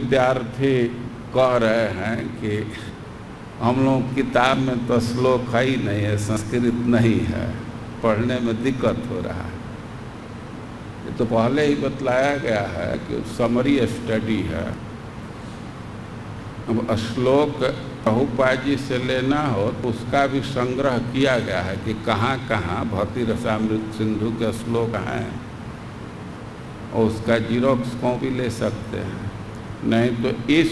विद्यार्थी कह रहे हैं कि हम लोग किताब में तो श्लोक है ही नहीं है, संस्कृत नहीं है, पढ़ने में दिक्कत हो रहा है। ये तो पहले ही बतलाया गया है कि समरी स्टडी है। अब श्लोक प्रभुपाद जी से लेना हो तो उसका भी संग्रह किया गया है कि कहाँ कहाँ भक्ति रसामृत सिंधु के श्लोक हैं, और उसका जीरोक्स कॉपी ले सकते हैं। नहीं तो इस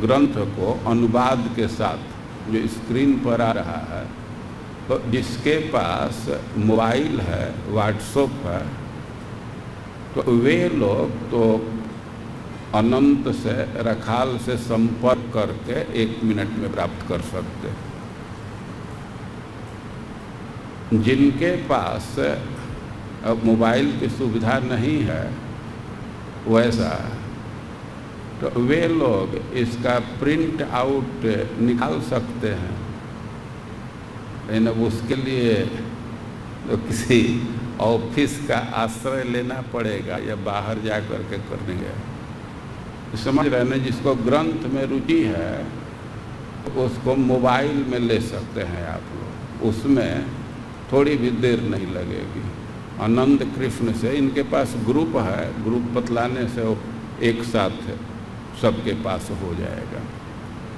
ग्रंथ को अनुवाद के साथ जो स्क्रीन पर आ रहा है, तो जिसके पास मोबाइल है, व्हाट्सएप है, तो वे लोग तो अनंत से रखाल से संपर्क करके 1 मिनट में प्राप्त कर सकते हैं। जिनके पास अब मोबाइल की सुविधा नहीं है वैसा, तो वे लोग इसका प्रिंट आउट निकाल सकते हैं। लेकिन अब उसके लिए तो किसी ऑफिस का आश्रय लेना पड़ेगा या बाहर जा कर के करेंगे। समझ रहे हैं? जिसको ग्रंथ में रुचि है उसको मोबाइल में ले सकते हैं आप लोग, उसमें थोड़ी भी देर नहीं लगेगी। आनंद कृष्ण से इनके पास ग्रुप है, ग्रुप बतलाने से वो एक साथ सबके पास हो जाएगा,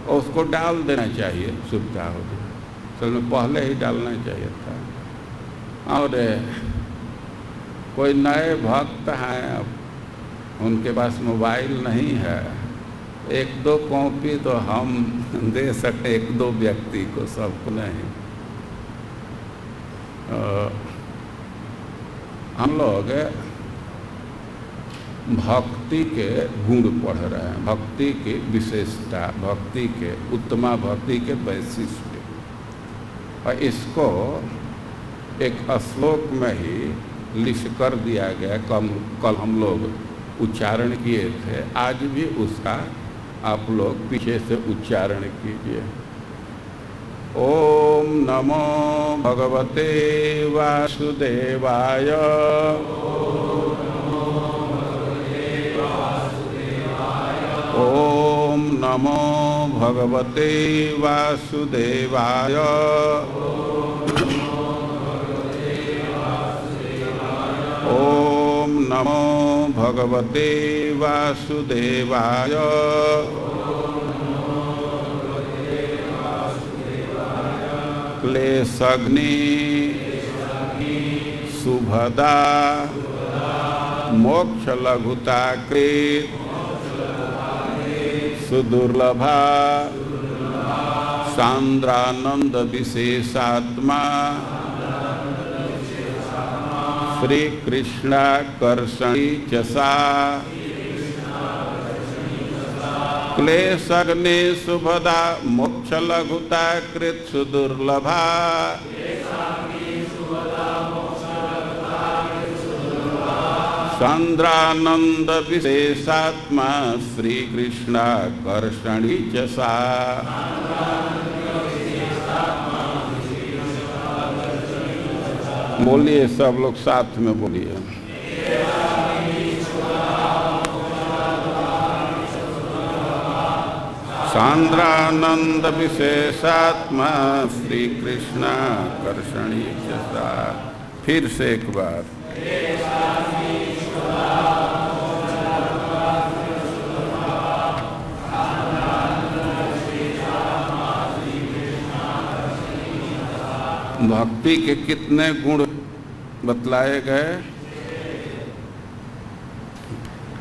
और उसको डाल देना चाहिए, सुविधा होगी। असल में पहले ही डालना चाहिए था। और कोई नए भक्त हैं, अब उनके पास मोबाइल नहीं है, 1-2 कॉपी तो हम दे सकते, 1-2 व्यक्ति को, सबको नहीं। हम लोग भक्ति के गुण पढ़ रहे हैं, भक्ति की विशेषता, भक्ति के उत्तमा, भक्ति के वैशिष्ट्य, और इसको एक श्लोक में ही लिख कर दिया गया। कल हम लोग उच्चारण किए थे, आज भी उसका आप लोग पीछे से उच्चारण कीजिए। ओम नमो भगवते वासुदेवाय। ओम नमो भगवते वासुदेवाय। ओम नमो भगवते वासुदेवाय। क्लेशग्नि सुभदा मोक्षलघुताकृत सुदुर्लभा सांद्रानंद विशेषात्मा श्री कृष्णाकर्षणी चसा। क्लेशग्नि सुभदा मोक्षलघुताकृत सुदुर्लभा सांद्रानंद विशेषात्मा श्री कृष्णाकर्षणी चसा। बोलिए, सब लोग साथ में बोलिए। सांद्रानंद विशेषात्मा श्री कृष्णाकर्षणी चसा। फिर से एक बार। भक्ति के कितने गुण बतलाए गए?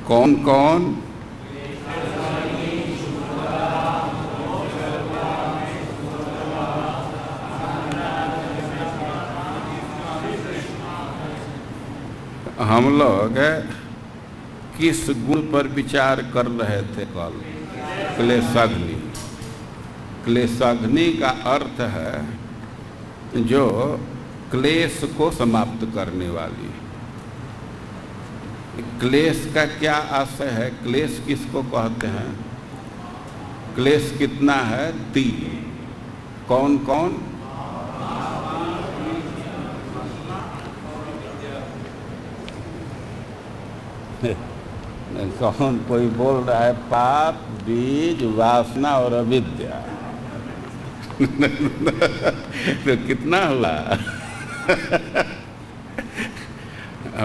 कौन कौन? हम लोग किस गुण पर विचार कर रहे थे कल? क्लेशग्नि। क्लेशग्नि का अर्थ है जो क्लेश को समाप्त करने वाली। क्लेश का क्या आशय है? क्लेश किसको कहते हैं? क्लेश कितना है? 3। कौन कौन? कौन कोई बोल रहा है पाप, बीज, वासना और अविद्या। तो कितना हुआ?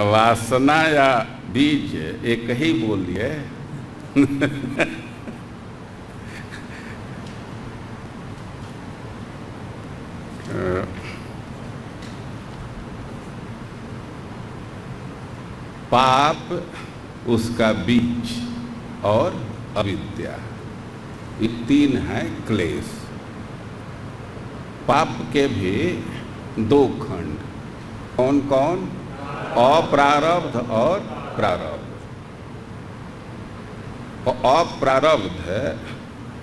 वासना या बीज एक ही बोलिए। पाप उसका बीज और अविद्या, ये तीन है क्लेश। पाप के भी दो खंड, कौन कौन? अप्रारब्ध और प्रारब्ध। अप्रारब्ध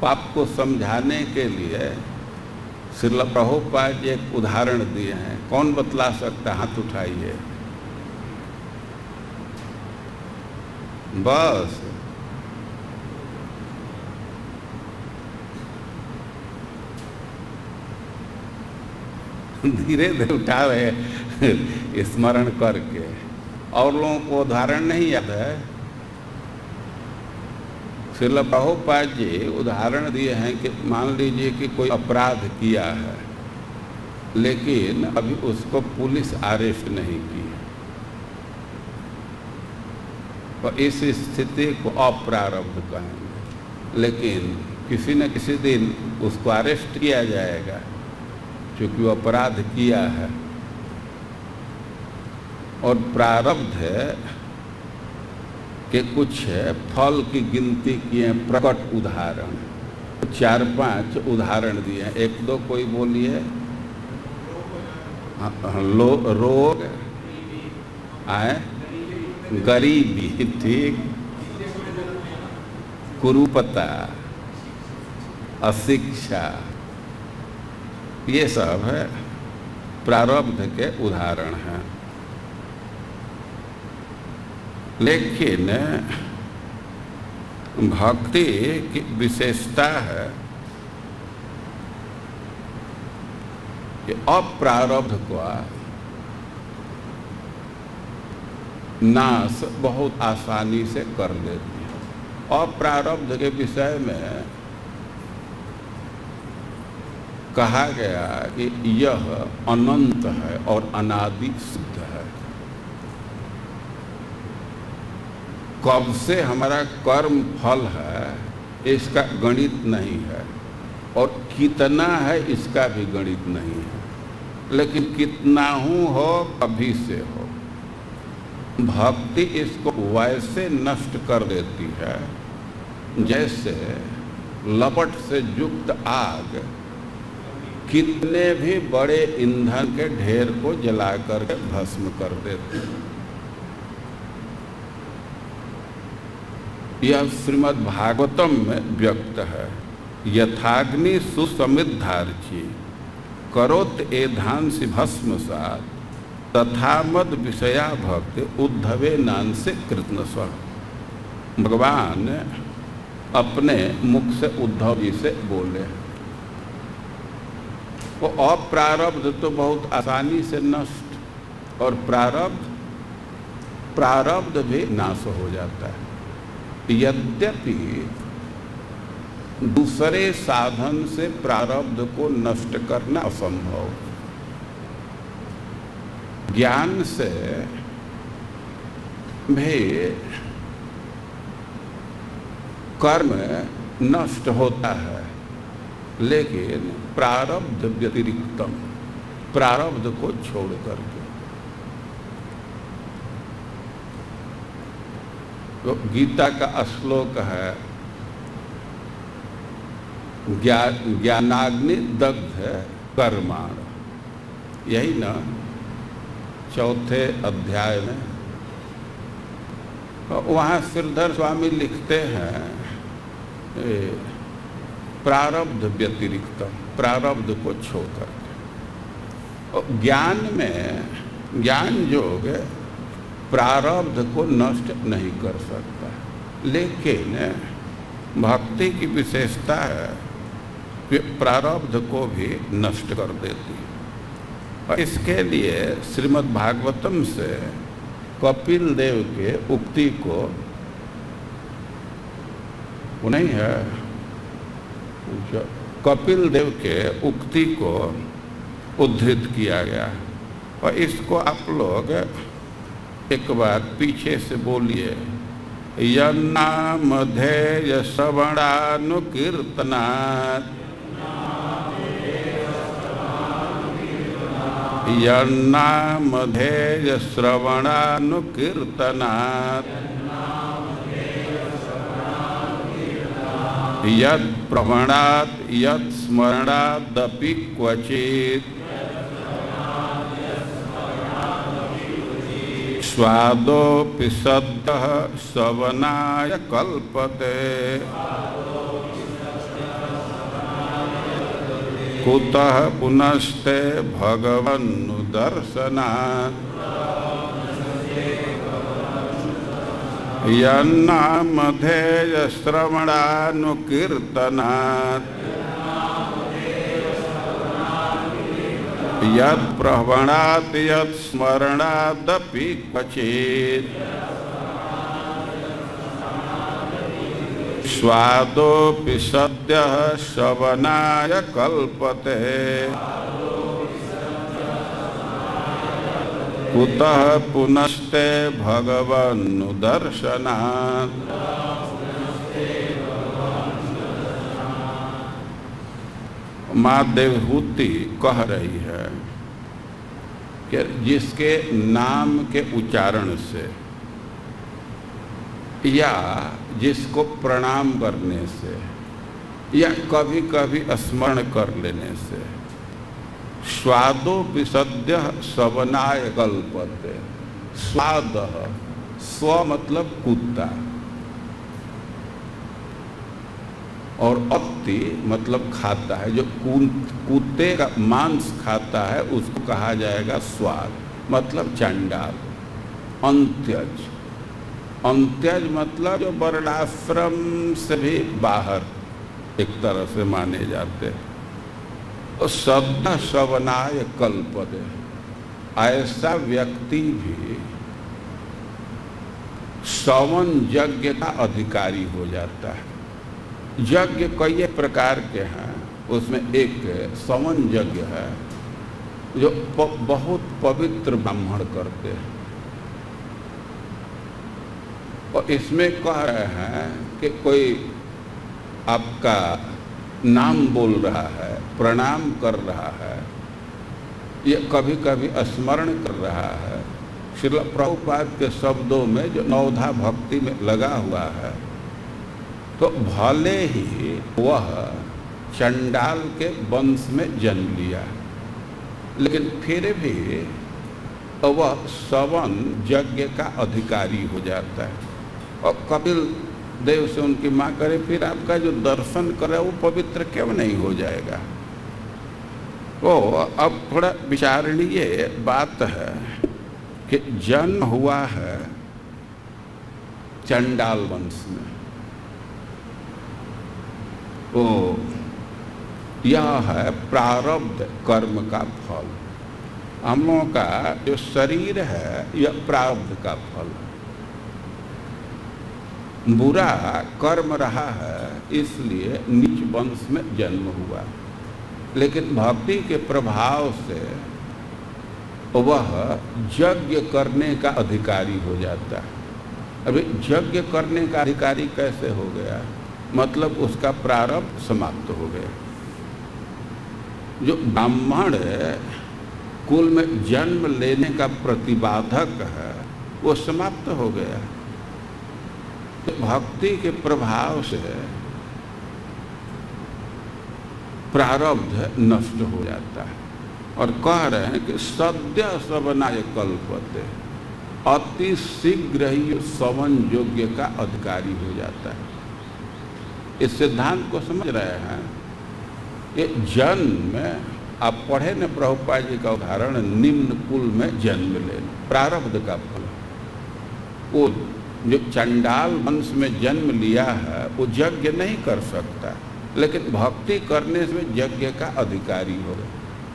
पाप को समझाने के लिए श्रील प्रभुपाद जी एक उदाहरण दिए हैं। कौन बतला सकता? हाथ उठाइए। बस धीरे धीरे उठावे स्मरण करके। और लोगों को उदाहरण नहीं याद है। श्रील प्रभुपाद जी उदाहरण दिए हैं कि मान लीजिए कि कोई अपराध किया है, लेकिन अभी उसको पुलिस अरेस्ट नहीं की, तो इस स्थिति को अप्रारब्ध कहेंगे। लेकिन किसी न किसी दिन उसको अरेस्ट किया जाएगा क्योंकि वो अपराध किया है। और प्रारब्ध है कि कुछ फल की गिनती किए, प्रकट उदाहरण 4-5 उदाहरण दिए हैं। एक दो कोई बोलिए। रोग आए, गरीबी, ठीक, कुरूपता, अशिक्षा, ये सब है प्रारब्ध के उदाहरण हैं। लेकिन भक्ति की विशेषता है कि अप्रारब्ध का नाश बहुत आसानी से कर देती है। अप्रारब्ध के विषय में कहा गया कि यह अनंत है और अनादि सिद्ध है। कब से हमारा कर्म फल है इसका गणित नहीं है, और कितना है इसका भी गणित नहीं है। लेकिन कितना हो कभी से हो, भक्ति इसको वैसे नष्ट कर देती है जैसे लपट से युक्त आग कितने भी बड़े ईंधन के ढेर को जलाकर के भस्म कर देती है। यह श्रीमद् भागवतम में व्यक्त है। यथाग्नि सुसमिद्धार्ची करोत एधांसि भस्मसात् तथा मद विषया भक्ति उद्धवे नांसे कृत्न स्व। भगवान अपने मुख से उद्धव जी से बोले। वो अप्रारब्ध तो बहुत आसानी से नष्ट, और प्रारब्ध भी नाश हो जाता है। यद्यपि दूसरे साधन से प्रारब्ध को नष्ट करना असंभव, ज्ञान से भी कर्म नष्ट होता है, लेकिन प्रारब्ध व्यतिरिक्तम, प्रारब्ध को छोड़ करके। तो गीता का श्लोक है ज्ञानाग्नि दग्ध कर्माण, यही ना 4थे अध्याय में। वहाँ श्रीधर स्वामी लिखते हैं प्रारब्ध व्यतिरिक्तम, प्रारब्ध को छोड़ करके। ज्ञान में, ज्ञान योग प्रारब्ध को नष्ट नहीं कर सकता, लेकिन भक्ति की विशेषता है कि प्रारब्ध को भी नष्ट कर देती है। और इसके लिए श्रीमद् भागवतम से कपिल देव के उक्ति को वो नहीं है, जो कपिल देव के उक्ति को उद्धृत किया गया। और इसको आप लोग एक बार पीछे से बोलिए। यन्नामधेय श्रवणानुकीर्तनात्, यन्नामधेय श्रवणानुकीर्तनात्, यत् प्रवणात् यत् स्मरणादपि क्वचित् स्वादोऽपि सद्यः श्रवणाय कल्पते। कुतः पुनस्ते भगवन्नुदर्शनात्, यन्नामधेय श्रवणानुकीर्तनात्, यत् प्रवणात् यत् स्मरणादपि क्वचित् स्वादोऽपि सद्यः श्रवणाय कल्पते। कुतः पुनस्ते भगवन्नुदर्शनात्। माँ देवहूति कह रही है कि जिसके नाम के उच्चारण से या जिसको प्रणाम करने से या कभी कभी स्मरण कर लेने से स्वादोऽपि सद्यः श्रवणाय कल्पते। स्वाद, स्व मतलब कुत्ता, और अति मतलब खाता है। जो कुत्ते का मांस खाता है उसको कहा जाएगा स्वाद, मतलब चंडाल। अंत्यज, अंत्यज मतलब जो वर्णाश्रम से भी बाहर एक तरह से माने जाते हैं। तो शब्द श्रवणाय कल्पते, ऐसा व्यक्ति भी श्रवण यज्ञ का अधिकारी हो जाता है। यज्ञ कई प्रकार के हैं, उसमें एक श्रवण यज्ञ है जो बहुत पवित्र ब्राह्मण करते हैं। और इसमें कह रहे हैं कि कोई आपका नाम बोल रहा है, प्रणाम कर रहा है, ये कभी कभी स्मरण कर रहा है। श्रील प्रभुपाद के शब्दों में जो नवधा भक्ति में लगा हुआ है, तो भले ही वह चंडाल के वंश में जन्म लिया, लेकिन फिर भी वह श्रवण यज्ञ का अधिकारी हो जाता है। और कपिल देव से उनकी माँ करे, फिर आपका जो दर्शन करे वो पवित्र क्यों नहीं हो जाएगा? तो अब थोड़ा विचारणीय बात है कि जन्म हुआ है चंडाल वंश में, तो यह है प्रारब्ध कर्म का फल। हम लोगों का जो शरीर है यह प्रारब्ध का फल। बुरा कर्म रहा है इसलिए नीच वंश में जन्म हुआ, लेकिन भक्ति के प्रभाव से वह यज्ञ करने का अधिकारी हो जाता है। अभी यज्ञ करने का अधिकारी कैसे हो गया? मतलब उसका प्रारब्ध समाप्त हो गया। जो ब्राह्मण कुल में जन्म लेने का प्रतिबाधक है वो समाप्त हो गया। तो भक्ति के प्रभाव से प्रारब्ध नष्ट हो जाता है। और कह रहे हैं कि सद्य श्रवणाय कल्पते, अति शीघ्र ही श्रवण योग्य का अधिकारी हो जाता है। इस सिद्धांत को समझ रहे हैं कि जन्म में आप पढ़े न प्रभुपाद जी का उदाहरण, निम्न कुल में जन्म लेना प्रारब्ध का फल। वो जो चंडाल वंश में जन्म लिया है वो यज्ञ नहीं कर सकता, लेकिन भक्ति करने से यज्ञ का अधिकारी हो गया।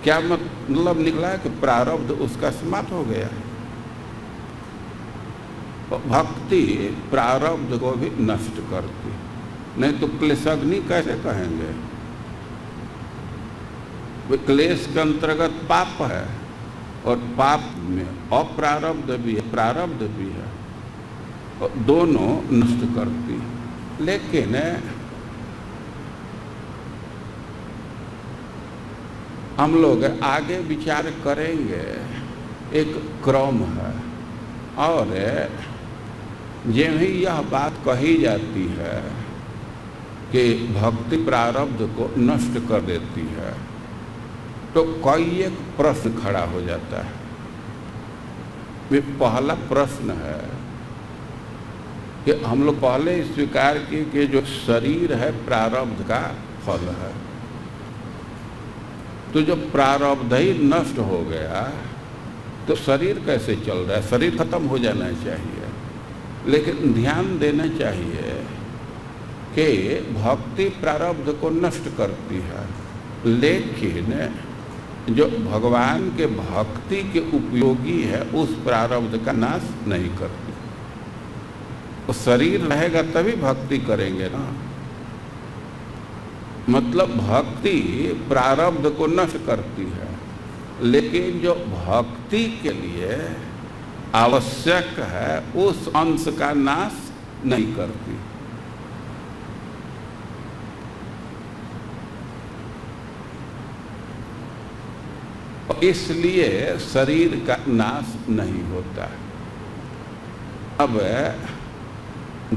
क्या मतलब निकला कि प्रारब्ध उसका समाप्त हो गया। भक्ति प्रारब्ध को भी नष्ट करती, नहीं तो क्लेशग्नि कैसे कहेंगे? क्लेश के अंतर्गत पाप है, और पाप में अप्रारब्ध भी है, प्रारब्ध भी है, और दोनों नष्ट करती है। लेकिन हम लोग आगे विचार करेंगे, एक क्रम है, और जब ही यह बात कही जाती है कि भक्ति प्रारब्ध को नष्ट कर देती है, तो कोई एक प्रश्न खड़ा हो जाता है। वे पहला प्रश्न है कि हम लोग पहले स्वीकार किए कि जो शरीर है प्रारब्ध का फल है, तो जब प्रारब्ध ही नष्ट हो गया तो शरीर कैसे चल रहा है? शरीर खत्म हो जाना चाहिए। लेकिन ध्यान देना चाहिए कि भक्ति प्रारब्ध को नष्ट करती है, लेकिन जो भगवान के भक्ति के उपयोगी है उस प्रारब्ध का नाश नहीं करती। तो शरीर रहेगा तभी भक्ति करेंगे ना। मतलब भक्ति प्रारब्ध को नष्ट करती है, लेकिन जो भक्ति के लिए आवश्यक है उस अंश का नाश नहीं करती। इसलिए शरीर का नाश नहीं होता। अब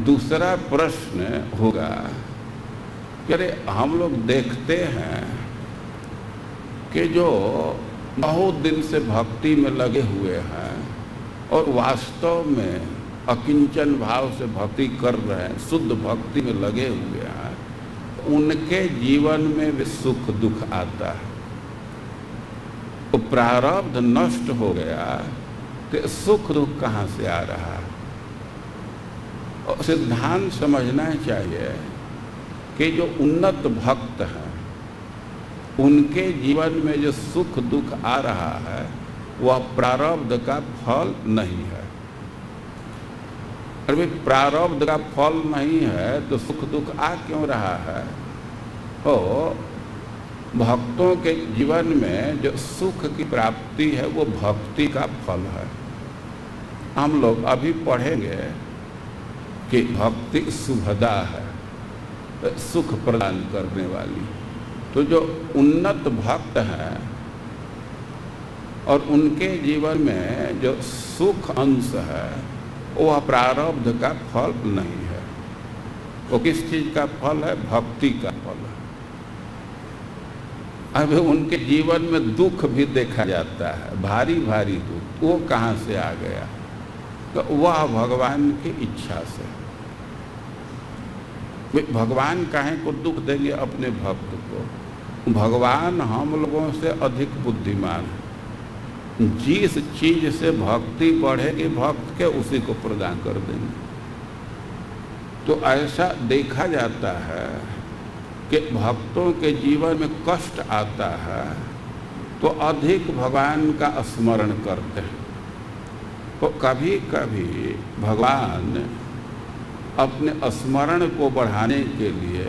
दूसरा प्रश्न होगा कि अरे हम लोग देखते हैं कि जो बहुत दिन से भक्ति में लगे हुए हैं और वास्तव में अकिंचन भाव से भक्ति कर रहे हैं, शुद्ध भक्ति में लगे हुए हैं, उनके जीवन में भी सुख दुख आता है। तो प्रारब्ध नष्ट हो गया तो सुख दुख कहाँ से आ रहा है? और सिद्धांत समझना चाहिए कि जो उन्नत भक्त हैं उनके जीवन में जो सुख दुख आ रहा है वह प्रारब्ध का फल नहीं है। अरे प्रारब्ध का फल नहीं है तो सुख दुख आ क्यों रहा है? तो भक्तों के जीवन में जो सुख की प्राप्ति है वो भक्ति का फल है। हम लोग अभी पढ़ेंगे कि भक्ति शुभदा है, सुख प्रदान करने वाली। तो जो उन्नत भक्त हैं और उनके जीवन में जो सुख अंश है वह प्रारब्ध का फल नहीं है। वो किस चीज का फल है? भक्ति का फल है। अब उनके जीवन में दुख भी देखा जाता है, भारी भारी दुख, वो कहाँ से आ गया? तो वह भगवान की इच्छा से। भगवान काहे को दुख देंगे अपने भक्त को? भगवान हम लोगों से अधिक बुद्धिमान है। जिस चीज से भक्ति बढ़ेगी भक्त के उसी को प्रदान कर देंगे। तो ऐसा देखा जाता है कि भक्तों के जीवन में कष्ट आता है तो अधिक भगवान का स्मरण करते हैं। तो कभी कभी भगवान अपने स्मरण को बढ़ाने के लिए,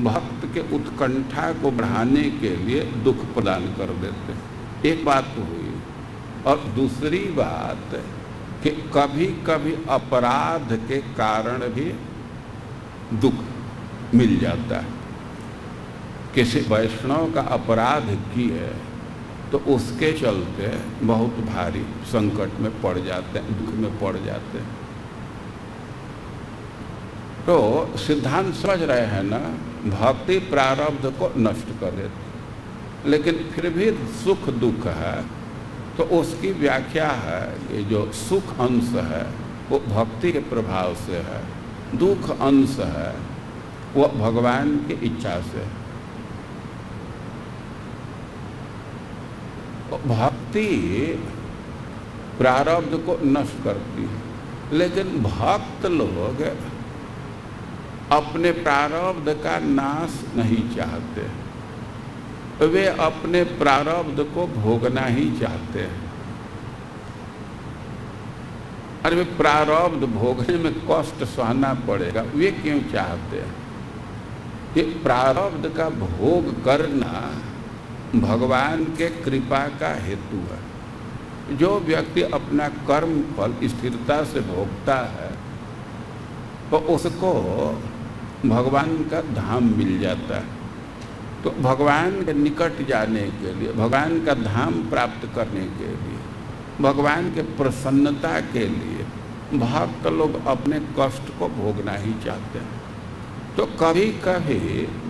भक्त के उत्कंठा को बढ़ाने के लिए दुख प्रदान कर देते हैं। एक बात तो हुई। और दूसरी बात कि कभी कभी अपराध के कारण भी दुख मिल जाता है। किसी वैष्णव का अपराध किए तो उसके चलते बहुत भारी संकट में पड़ जाते हैं, दुख में पड़ जाते हैं। तो सिद्धांत समझ रहे हैं ना, भक्ति प्रारब्ध को नष्ट कर देती, लेकिन फिर भी सुख दुख है तो उसकी व्याख्या है कि जो सुख अंश है वो भक्ति के प्रभाव से है, दुख अंश है वो भगवान की इच्छा से। भक्ति प्रारब्ध को नष्ट करती है, लेकिन भक्त लोग अपने प्रारब्ध का नाश नहीं चाहते। वे अपने प्रारब्ध को भोगना ही चाहते हैं। अरे वे प्रारब्ध भोगने में कष्ट सहना पड़ेगा, वे क्यों चाहते हैं? ये प्रारब्ध का भोग करना भगवान के कृपा का हेतु है। जो व्यक्ति अपना कर्म फल स्थिरता से भोगता है तो उसको भगवान का धाम मिल जाता है। तो भगवान के निकट जाने के लिए, भगवान का धाम प्राप्त करने के लिए, भगवान के प्रसन्नता के लिए भक्त लोग अपने कष्ट को भोगना ही चाहते हैं। तो कभी कभी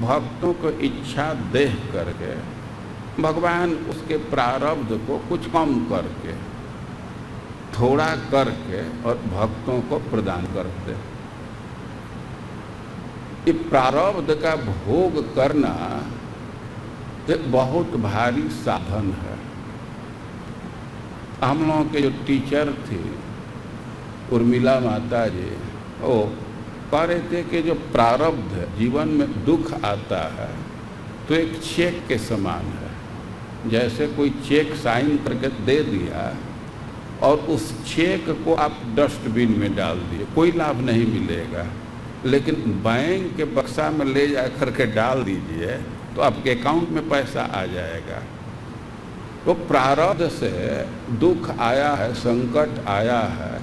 भक्तों को इच्छा देख करके भगवान उसके प्रारब्ध को कुछ कम करके, थोड़ा करके और भक्तों को प्रदान करते हैं। ये प्रारब्ध का भोग करना एक बहुत भारी साधन है। हम लोगों के जो टीचर थी उर्मिला माता जी, वो कह रहे थे कि जो प्रारब्ध जीवन में दुख आता है तो एक चेक के समान है। जैसे कोई चेक साइन करके दे दिया और उस चेक को आप डस्टबिन में डाल दिए, कोई लाभ नहीं मिलेगा। लेकिन बैंक के बक्सा में ले जा करके डाल दीजिए तो आपके अकाउंट में पैसा आ जाएगा। तो प्रारब्ध से दुख आया है, संकट आया है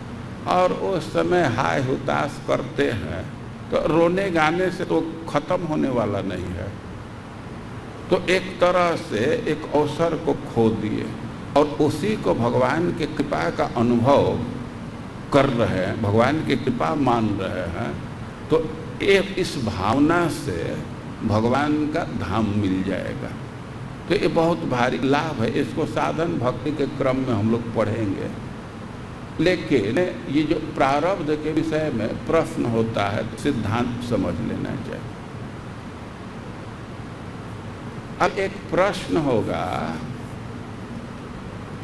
और उस समय हाय हुताश करते हैं तो रोने गाने से तो खत्म होने वाला नहीं है। तो एक तरह से एक अवसर को खो दिए और उसी को भगवान की कृपा का अनुभव कर रहे हैं, भगवान की कृपा मान रहे हैं। तो एक इस भावना से भगवान का धाम मिल जाएगा। तो ये बहुत भारी लाभ है। इसको साधन भक्ति के क्रम में हम लोग पढ़ेंगे। लेकिन ये जो प्रारब्ध के विषय में प्रश्न होता है तो सिद्धांत समझ लेना चाहिए। अब एक प्रश्न होगा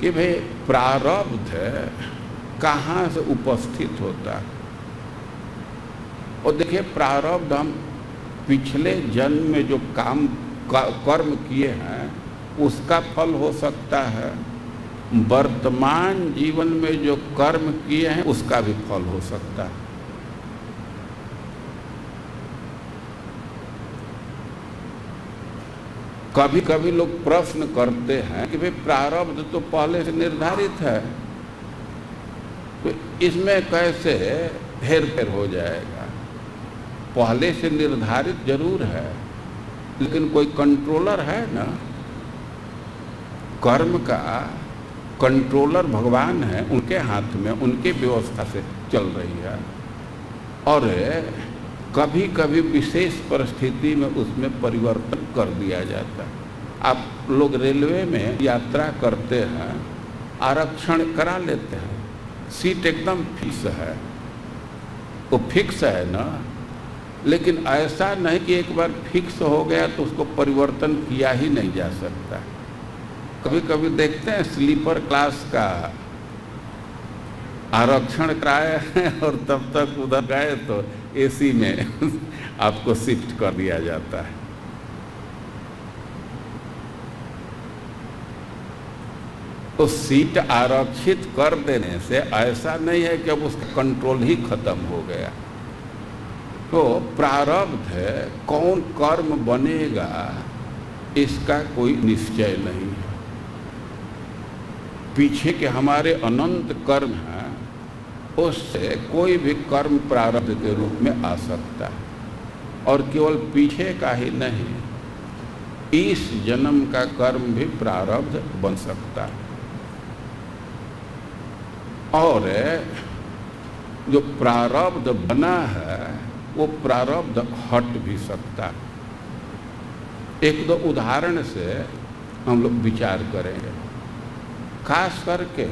कि भाई प्रारब्ध कहाँ से उपस्थित होता है। और देखिए, प्रारब्ध हम पिछले जन्म में जो कर्म किए हैं उसका फल हो सकता है, वर्तमान जीवन में जो कर्म किए हैं उसका भी फल हो सकता है। कभी कभी लोग प्रश्न करते हैं कि भाई प्रारब्ध तो पहले से निर्धारित है, तो इसमें कैसे हेरफेर हो जाएगा। पहले से निर्धारित जरूर है, लेकिन कोई कंट्रोलर है ना, कर्म का कंट्रोलर भगवान है, उनके हाथ में, उनकी व्यवस्था से चल रही है। और कभी कभी विशेष परिस्थिति में उसमें परिवर्तन कर दिया जाता है। आप लोग रेलवे में यात्रा करते हैं, आरक्षण करा लेते हैं, सीट एकदम फिक्स है, वो फिक्स है ना। लेकिन ऐसा नहीं कि एक बार फिक्स हो गया तो उसको परिवर्तन किया ही नहीं जा सकता। कभी कभी देखते हैं स्लीपर क्लास का आरक्षण कराए हैं और तब तक उधर गए तो एसी में आपको शिफ्ट कर दिया जाता है। तो सीट आरक्षित कर देने से ऐसा नहीं है कि अब उसका कंट्रोल ही खत्म हो गया। तो प्रारब्ध कौन कर्म बनेगा इसका कोई निश्चय नहीं है। पीछे के हमारे अनंत कर्म हैं, उससे कोई भी कर्म प्रारब्ध के रूप में आ सकता है। और केवल पीछे का ही नहीं, इस जन्म का कर्म भी प्रारब्ध बन सकता है। और जो प्रारब्ध बना है वो प्रारब्ध हट भी सकता है। एक दो उदाहरण से हम लोग विचार करेंगे। खास करके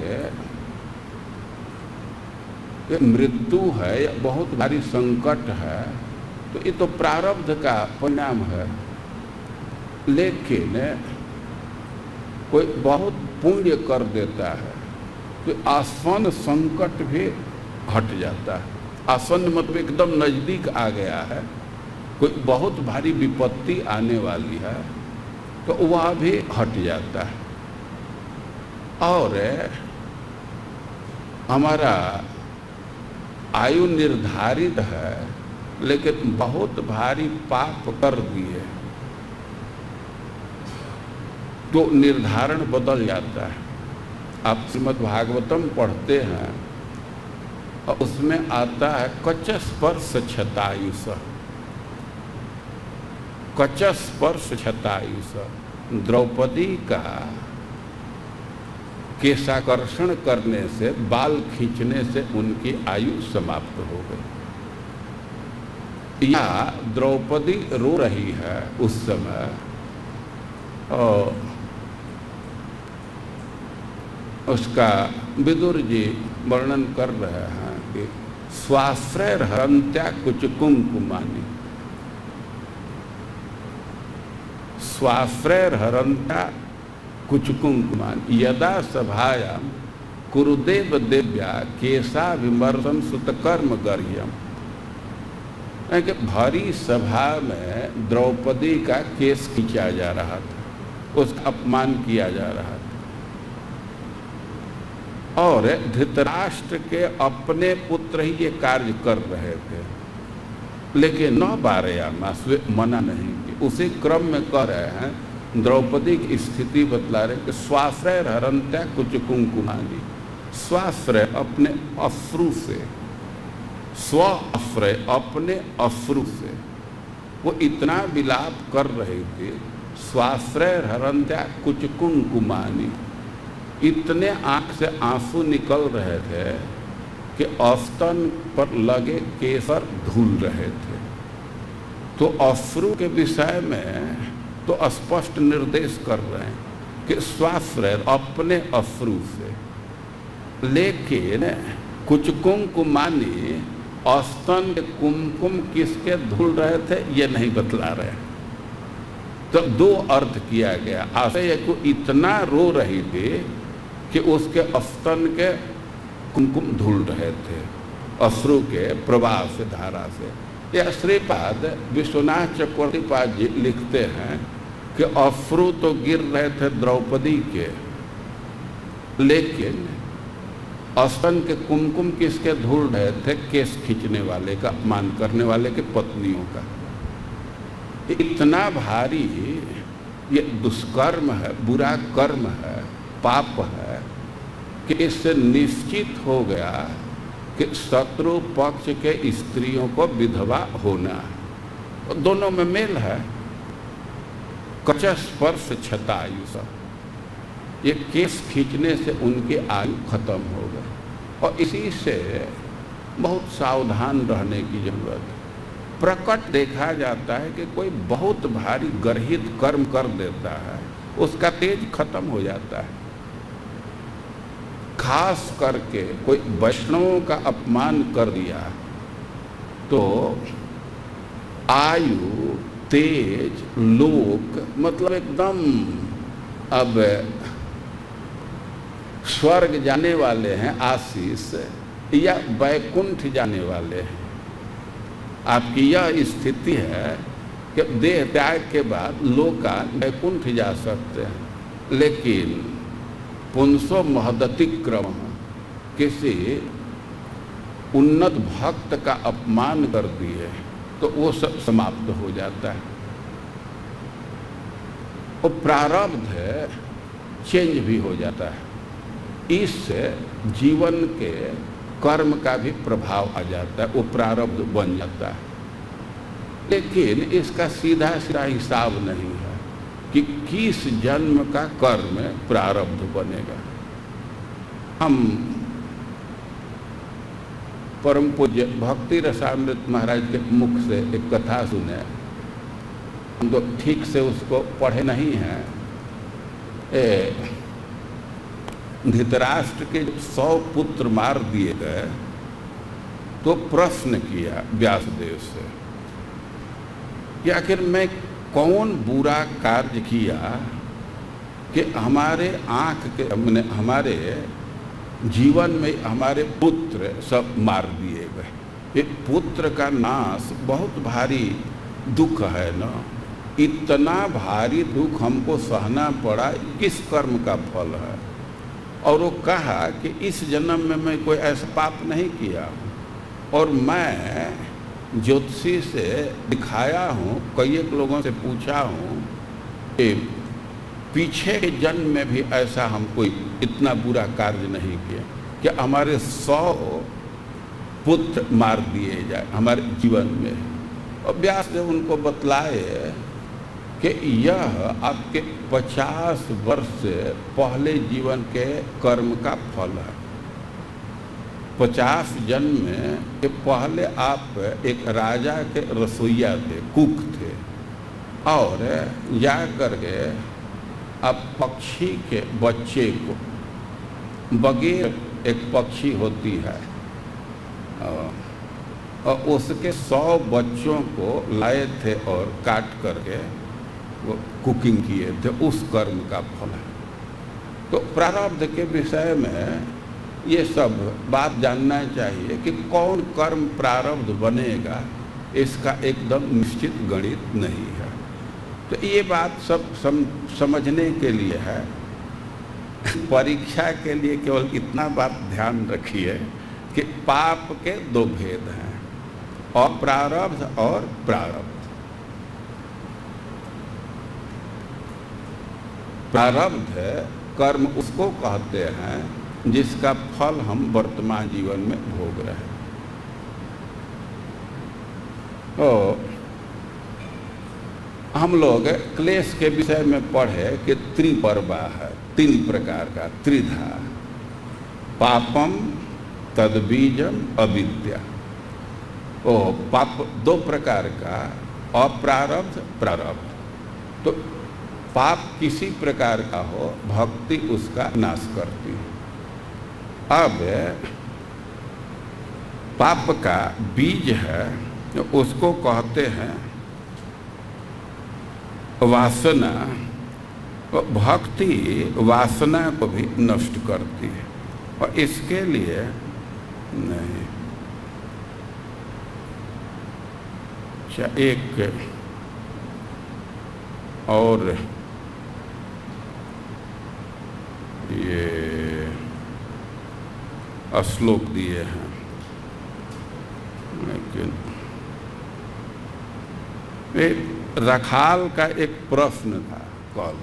ये मृत्यु है, बहुत भारी संकट है, तो ये तो प्रारब्ध का परिणाम है। लेकिन कोई बहुत पुण्य कर देता है तो आसन्न संकट भी हट जाता है। आसन्न मतलब एकदम नज़दीक आ गया है, कोई बहुत भारी विपत्ति आने वाली है तो वह भी हट जाता है। और हमारा आयु निर्धारित है लेकिन बहुत भारी पाप कर दिए तो निर्धारण बदल जाता है। आप श्रीमद् भागवतम पढ़ते हैं और उसमें आता है कच स्पर्श क्षतायुष, कच स्पर्श क्षतायुष। द्रौपदी का केशाकर्षण करने से, बाल खींचने से उनकी आयु समाप्त हो गई। या द्रौपदी रो रही है उस समय और उसका विदुर जी वर्णन कर रहे हैं कि स्वाश्रय हरंत्या कुछ कुंकुमानी, स्वाश्रय हरंत्या कुछ कुंकुमान यदा सभायां कुरुदेव देव्या केशा विमर्शन सुतकर्म गर्ह्यम। कि भारी सभा में द्रौपदी का केस खींचा जा रहा था, उसका अपमान किया जा रहा था और धृतराष्ट्र के अपने पुत्र ही ये कार्य कर रहे थे, लेकिन न बारयामास, वे मना नहीं की। उसी क्रम में कह रहे हैं, द्रौपदी की स्थिति बतला रहे कि स्वाश्रय हरंत्या कुछ कुंकुमानी, स्वाश्रय अपने अश्रु से, स्व आश्रय अपने अश्रु से वो इतना विलाप कर रही थी। स्वाश्रय हरंत्या कुछ कुंकुमानी, इतने आंख से आंसू निकल रहे थे कि औस्तन पर लगे केसर धुल रहे थे। तो अश्रु के विषय में तो स्पष्ट निर्देश कर रहे हैं कि स्वाश्रय अपने अश्रु से, लेकिन कुछ कुंकुमानी औस्तन के कुमकुम किसके धुल रहे थे ये नहीं बतला रहे। तो दो अर्थ किया गया। आशय को इतना रो रही थी कि उसके औस्तन के कुमकुम धुल रहे थे अश्रु के प्रवाह से, धारा से। यह श्रीपाद विश्वनाथ चक्रवर्ती जी लिखते हैं कि अश्रु तो गिर रहे थे द्रौपदी के, लेकिन औस्तन के कुमकुम किसके धुल रहे थे? केस खींचने वाले का, अपमान करने वाले के पत्नियों का। इतना भारी ये दुष्कर्म है, बुरा कर्म है, पाप है कि इससे निश्चित हो गया कि शत्रु पक्ष के स्त्रियों को विधवा होना। दोनों में मेल है। कच स्पर्श क्षतायुष, ये केस खींचने से उनकी आयु खत्म हो गई। और इसी से बहुत सावधान रहने की जरूरत है। प्रकट देखा जाता है कि कोई बहुत भारी गर्हित कर्म कर देता है, उसका तेज खत्म हो जाता है। खास करके कोई वैष्णवों का अपमान कर दिया तो आयु, तेज, लोक, मतलब एकदम अब स्वर्ग जाने वाले हैं आशीष या वैकुंठ जाने वाले हैं। आपकी यह स्थिति है कि देह त्याग के बाद लोकान वैकुंठ जा सकते हैं, लेकिन पुंसो महदतिक्रम, किसी उन्नत भक्त का अपमान कर दिए तो वो सब समाप्त हो जाता है। वो प्रारब्ध चेंज भी हो जाता है। इससे जीवन के कर्म का भी प्रभाव आ जाता है, वो प्रारब्ध बन जाता है। लेकिन इसका सीधा सीधा हिसाब नहीं है कि किस जन्म का कर्म प्रारब्ध बनेगा। हम परम पूज्य भक्ति रसामृत महाराज के मुख से एक कथा सुने, हम तो ठीक से उसको पढ़े नहीं हैं। धृतराष्ट्र के 100 पुत्र मार दिए गए तो प्रश्न किया व्यासदेव से कि आखिर मैं कौन बुरा कार्य किया कि हमारे आँख के, हमारे जीवन में हमारे पुत्र सब मार दिए गए। ये पुत्र का नाश बहुत भारी दुख है ना। इतना भारी दुख हमको सहना पड़ा, किस कर्म का फल है? और वो कहा कि इस जन्म में मैं कोई ऐसा पाप नहीं किया और मैं ज्योतिषी से दिखाया हूँ, कई एक लोगों से पूछा हूँ कि पीछे के जन्म में भी ऐसा हम कोई इतना बुरा कार्य नहीं किया कि हमारे 100 पुत्र मार दिए जाए हमारे जीवन में। और व्यास ने उनको बतलाए कि यह आपके 50 वर्ष से पहले जीवन के कर्म का फल है। 50 जन्म में के पहले आप एक राजा के रसोइया थे, कुक थे, और जा करके आप पक्षी के बच्चे को, बगैर एक पक्षी होती है, और उसके 100 बच्चों को लाए थे और काट करके वो कुकिंग किए थे, उस कर्म का फल है। तो प्रारब्ध के विषय में ये सब बात जानना चाहिए कि कौन कर्म प्रारब्ध बनेगा, इसका एकदम निश्चित गणित नहीं है। तो ये बात सब समझने के लिए है। परीक्षा के लिए केवल इतना बात ध्यान रखिए कि पाप के 2 भेद हैं, अप्रारब्ध और प्रारब्ध। प्रारब्ध कर्म उसको कहते हैं जिसका फल हम वर्तमान जीवन में भोग रहे हैं। तो हम लोग क्लेश के विषय में पढ़े कि त्रिपर्वा है, 3 प्रकार का, त्रिधा, पापम, तद्बीजम, अविद्या। ओ पाप 2 प्रकार का, अप्रारब्ध, प्रारब्ध। तो पाप किसी प्रकार का हो, भक्ति उसका नाश करती है। अब पाप का बीज है, उसको कहते हैं वासना। भक्ति वासना को भी नष्ट करती है, और इसके लिए नहीं, एक और ये श्लोक दिए हैं, लेकिन रखाल का एक प्रश्न था कल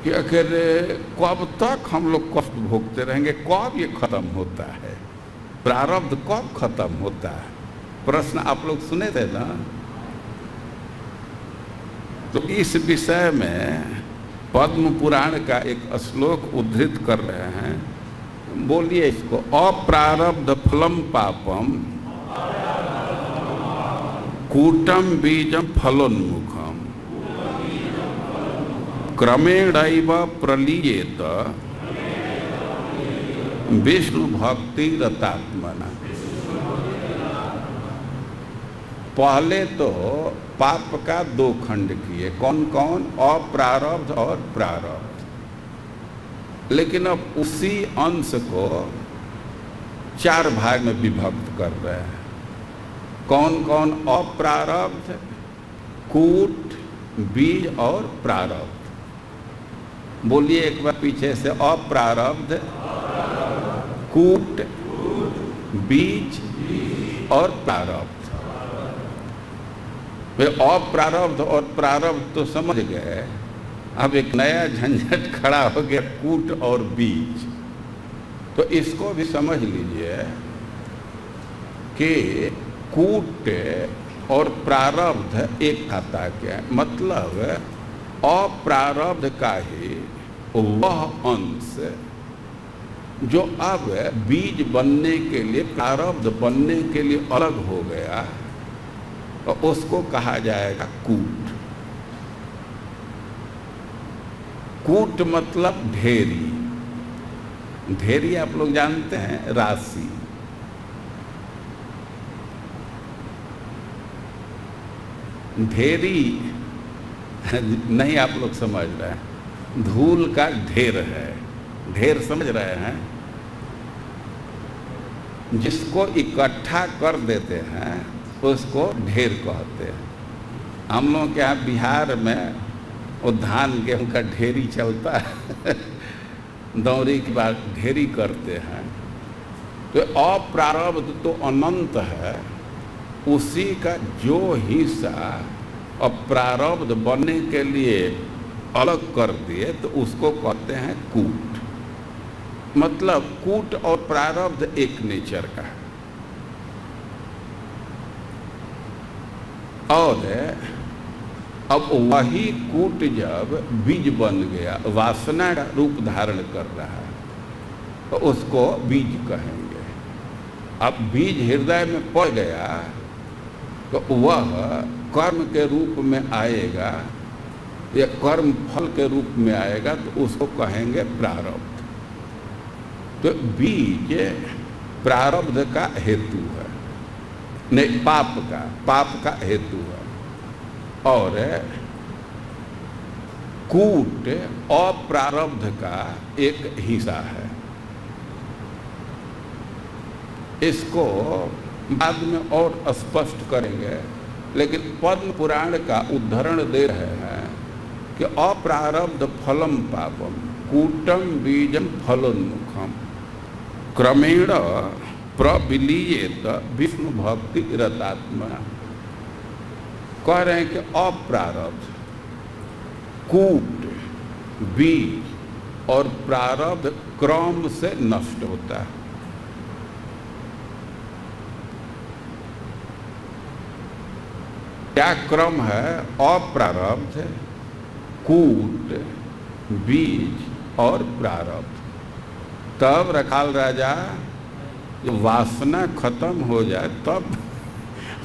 कि आखिर कब तक हम लोग कष्ट भोगते रहेंगे, कब ये खत्म होता है, प्रारब्ध कब खत्म होता है। प्रश्न आप लोग सुने थे ना। तो इस विषय में पद्म पुराण का एक श्लोक उद्धृत कर रहे हैं, बोलिए इसको। अप्रारब्ध फलम पापम कूटम बीजम फलोन्मुखम क्रमेणैव प्रलीयेत विष्णु भक्ति रतात्मना। पहले तो पाप का 2 खंड किए, कौन कौन, अप्रारब्ध और प्रारब्ध। लेकिन अब उसी अंश को 4 भाग में विभक्त कर रहे हैं। कौन कौन, अप्रारब्ध, कूट, बीज और प्रारब्ध। बोलिए एक बार पीछे से, अप्रारब्ध, कूट, बीज और प्रारब्ध। वे अप्रारब्ध और प्रारब्ध तो समझ गए, अब एक नया झंझट खड़ा हो गया, कूट और बीज। तो इसको भी समझ लीजिए कि कूट और प्रारब्ध एक खाता क्या है। मतलब अप्रारब्ध का ही वह अंश जो अब बीज बनने के लिए, प्रारब्ध बनने के लिए अलग हो गया, तो उसको कहा जाएगा कूट। कूट मतलब ढेरी। ढेरी आप लोग जानते हैं, राशि। ढेरी नहीं आप लोग समझ रहे हैं, धूल का ढेर है। ढेर समझ रहे हैं, जिसको इकट्ठा कर देते हैं उसको ढेर कहते हैं। हम लोग के यहाँ बिहार में वो धान गेहूँ का ढेरी चलता है, दौरी के बाद ढेरी करते हैं। तो अप्रारब्ध तो अनंत है, उसी का जो हिस्सा अप्रारब्ध बनने के लिए अलग कर दिए तो उसको कहते हैं कूट। मतलब कूट और प्रारब्ध एक नेचर का है। और अब वही कूट जब बीज बन गया, वासना का रूप धारण कर रहा है, तो उसको बीज कहेंगे। अब बीज हृदय में पड़ गया तो वह कर्म के रूप में आएगा या कर्म फल के रूप में आएगा, तो उसको कहेंगे प्रारब्ध। तो बीज प्रारब्ध का हेतु है, नहीं पाप का हेतु है। और कूट अप्रारब्ध का एक हिस्सा है। इसको बाद में और स्पष्ट करेंगे, लेकिन पद्म पुराण का उद्धरण दे रहे हैं कि अप्रारब्ध फलम पापम कूटम बीजम फलोन्मुखम क्रमेण प्रविलीयेत विष्णु भक्ति रतात्मा। कह रहे हैं कि अप्रारब्ध, कूट, बीज और प्रारब्ध क्रम से नष्ट होता है। क्या क्रम है? अप्रारब्ध, कूट, बीज और प्रारब्ध। तब रखाल राजा जब वासना खत्म हो जाए तब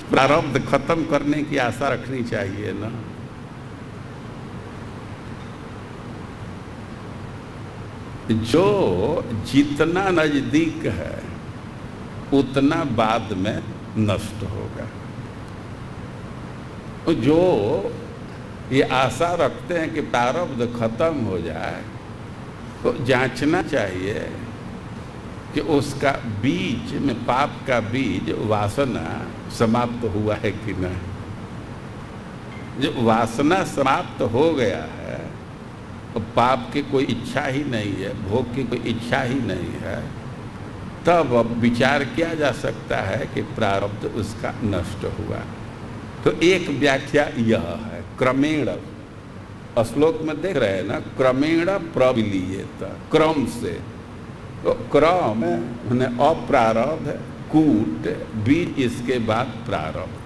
प्रारब्ध खत्म करने की आशा रखनी चाहिए ना। जो जितना नजदीक है उतना बाद में नष्ट होगा। जो ये आशा रखते हैं कि प्रारब्ध खत्म हो जाए, तो जांचना चाहिए कि उसका बीज में, पाप का बीज वासना समाप्त हुआ है कि नहीं। जब वासना समाप्त हो गया है तो पाप की कोई इच्छा ही नहीं है, भोग की कोई इच्छा ही नहीं है, तब अब विचार किया जा सकता है कि प्रारब्ध उसका नष्ट हुआ। तो एक व्याख्या यह है, क्रमेण, श्लोक में देख रहे हैं ना, क्रमेण प्रविलीयेत, क्रम से। तो क्रम है अप्रारब्ध, कूट, बीज, इसके बाद प्रारब्ध।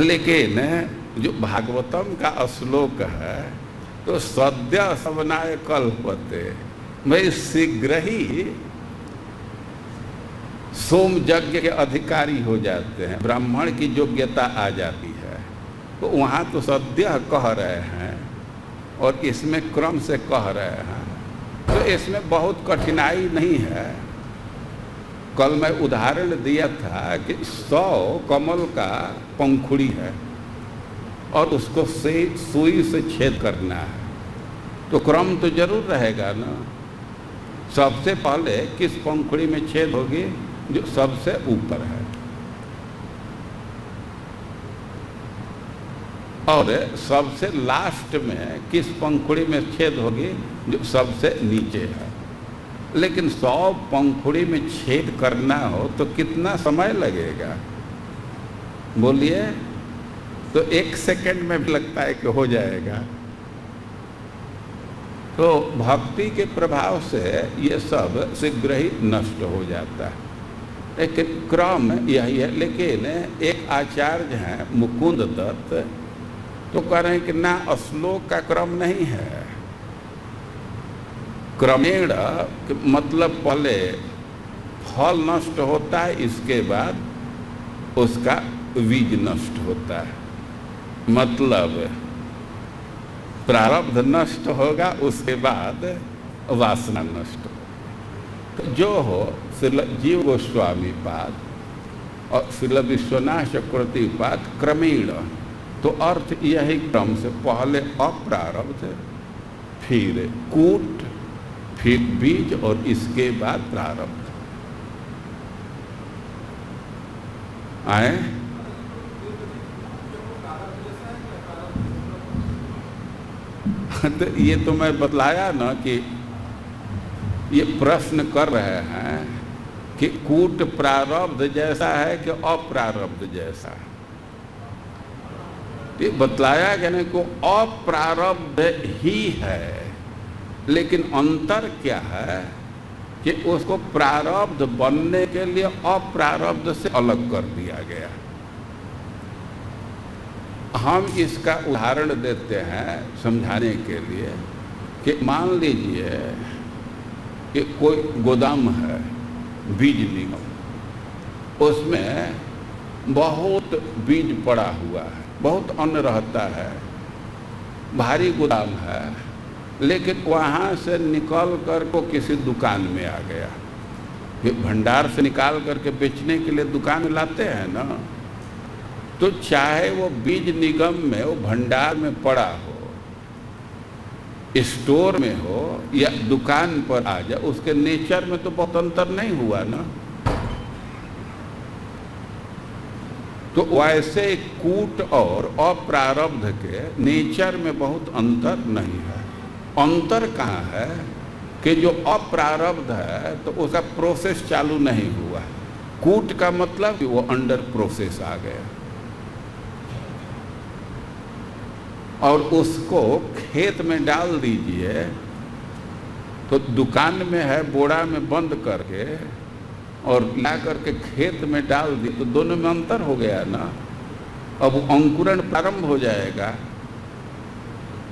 लेकिन जो भागवतम का श्लोक है तो सद्य सवनाय कल्पते, भाई शीघ्र ही सोम यज्ञ के अधिकारी हो जाते हैं, ब्राह्मण की योग्यता आ जाती है। तो वहाँ तो सद्य कह रहे हैं और इसमें क्रम से कह रहे हैं, तो इसमें बहुत कठिनाई नहीं है। कल मैं उदाहरण दिया था कि 100 कमल का पंखुड़ी है और उसको सुई से छेद करना है, तो क्रम तो जरूर रहेगा ना। सबसे पहले किस पंखुड़ी में छेद होगी? जो सबसे ऊपर है। और सबसे लास्ट में किस पंखुड़ी में छेद होगी? जो सबसे नीचे है। लेकिन 100 पंखुड़ी में छेद करना हो तो कितना समय लगेगा? बोलिए। तो 1 सेकंड में भी लगता है कि हो जाएगा। तो भक्ति के प्रभाव से ये सब शीघ्र ही नष्ट हो जाता है। लेकिन क्रम यही है। लेकिन एक आचार्य हैं मुकुंद दत्त, तो कह रहे हैं कि ना, श्लोक का क्रम नहीं है। क्रमेण मतलब पहले फल नष्ट होता है, इसके बाद उसका बीज नष्ट होता है। मतलब प्रारब्ध नष्ट होगा, उसके बाद वासना नष्ट होगा। तो जो हो श्रील जीव गोस्वामी पाद और श्रील विश्वनाथ चक्रवर्ती पाद क्रमेण, तो अर्थ यही क्रम से पहले अप्रारब्ध, फिर कूट, फिर बीज और इसके बाद प्रारब्ध आए। तो ये तो मैं बतलाया ना कि ये प्रश्न कर रहे हैं कि कूट प्रारब्ध जैसा है कि अप्रारब्ध जैसा। ये बतलाया गया ना को अप्रारब्ध ही है, लेकिन अंतर क्या है कि उसको प्रारब्ध बनने के लिए अप्रारब्ध से अलग कर दिया गया। हम इसका उदाहरण देते हैं समझाने के लिए कि मान लीजिए कि कोई गोदाम है बीज निगम, उसमें बहुत बीज पड़ा हुआ है, बहुत अन्न रहता है, भारी गोदाम है, लेकिन वहाँ से निकल कर को किसी दुकान में आ गया। ये भंडार से निकाल करके बेचने के लिए दुकान में लाते हैं ना, तो चाहे वो बीज निगम में, वो भंडार में पड़ा हो, स्टोर में हो या दुकान पर आ जाए, उसके नेचर में तो बहुत अंतर नहीं हुआ ना। तो वैसे कूट और अप्रारब्ध के नेचर में बहुत अंतर नहीं है। अंतर कहाँ है कि जो अप्रारब्ध है तो उसका प्रोसेस चालू नहीं हुआ। कूट का मतलब कि वो अंडर प्रोसेस आ गया और उसको खेत में डाल दीजिए तो दुकान में है बोरा में बंद करके और ला करके खेत में डाल दी तो दोनों में अंतर हो गया ना। अब अंकुरण प्रारंभ हो जाएगा,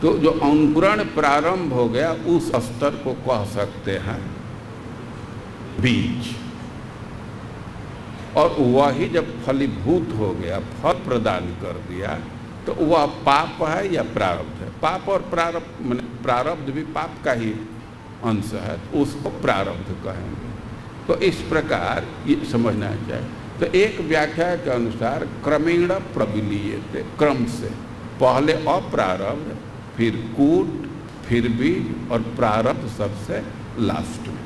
तो जो अंकुरण प्रारंभ हो गया उस स्तर को कह सकते हैं बीज। और वही जब फलीभूत हो गया, फल प्रदान कर दिया, तो वह पाप है या प्रारब्ध है। पाप और प्रारब्ध माने प्रारब्ध भी पाप का ही अंश है, तो उसको प्रारब्ध कहेंगे। तो इस प्रकार ये समझना चाहिए। तो एक व्याख्या के अनुसार क्रमेण प्रविलीयते, क्रम से पहले अप्रारब्ध, फिर कूट, फिर बीज और प्रारब्ध सबसे लास्ट में।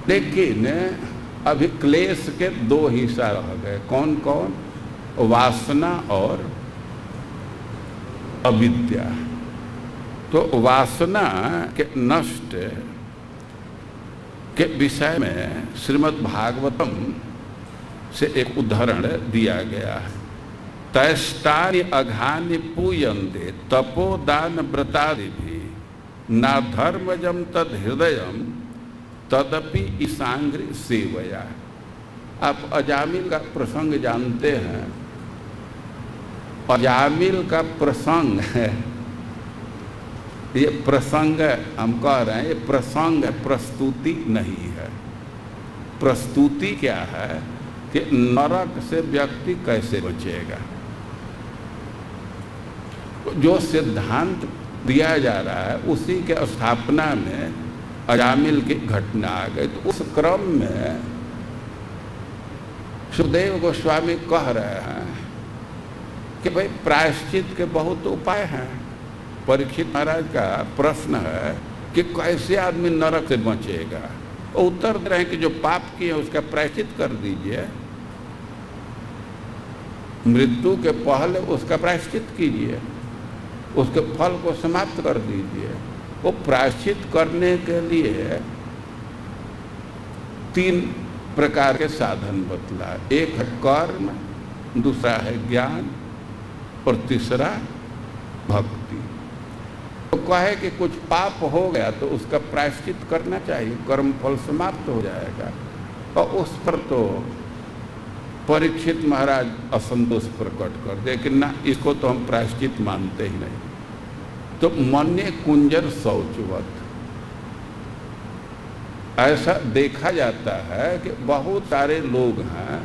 लेकिन अभी क्लेश के दो हिस्सा रह गए। कौन कौन? वासना और अविद्या। तो वासना के नष्ट के विषय में श्रीमद् भागवतम से एक उदाहरण दिया गया है। तैष्टानि अघानि पूयन्ते तपोदान व्रतादि भी ना धर्मजम तद हृदयम तदपि ईशांग्रि सेवया। आप अजामिल का प्रसंग जानते हैं। अजामिल का प्रसंग है, ये प्रसंग हम कह रहे हैं, ये प्रसंग है, प्रस्तुति नहीं है। प्रस्तुति क्या है कि नरक से व्यक्ति कैसे बचेगा। जो सिद्धांत दिया जा रहा है उसी के स्थापना में अजामिल की घटना आ गई। तो उस क्रम में सुखदेव गोस्वामी कह रहे हैं कि भाई प्रायश्चित के बहुत उपाय हैं। परीक्षित महाराज का प्रश्न है कि कैसे आदमी नरक से बचेगा। वो उत्तर दे रहे हैं कि जो पाप किए उसका प्रायश्चित कर दीजिए, मृत्यु के पहले उसका प्रायश्चित कीजिए, उसके फल को समाप्त कर दीजिए। वो प्रायश्चित करने के लिए 3 प्रकार के साधन बतला। एक है कर्म, दूसरा है ज्ञान और तीसरा भक्ति। तो कहे कि कुछ पाप हो गया तो उसका प्रायश्चित करना चाहिए, कर्म फल समाप्त हो जाएगा। और उस पर तो परीक्षित महाराज असंतोष प्रकट कर दे कि ना, इसको तो हम प्रायश्चित मानते ही नहीं। तो मन्य कुंजर शौचवत, ऐसा देखा जाता है कि बहुत सारे लोग हैं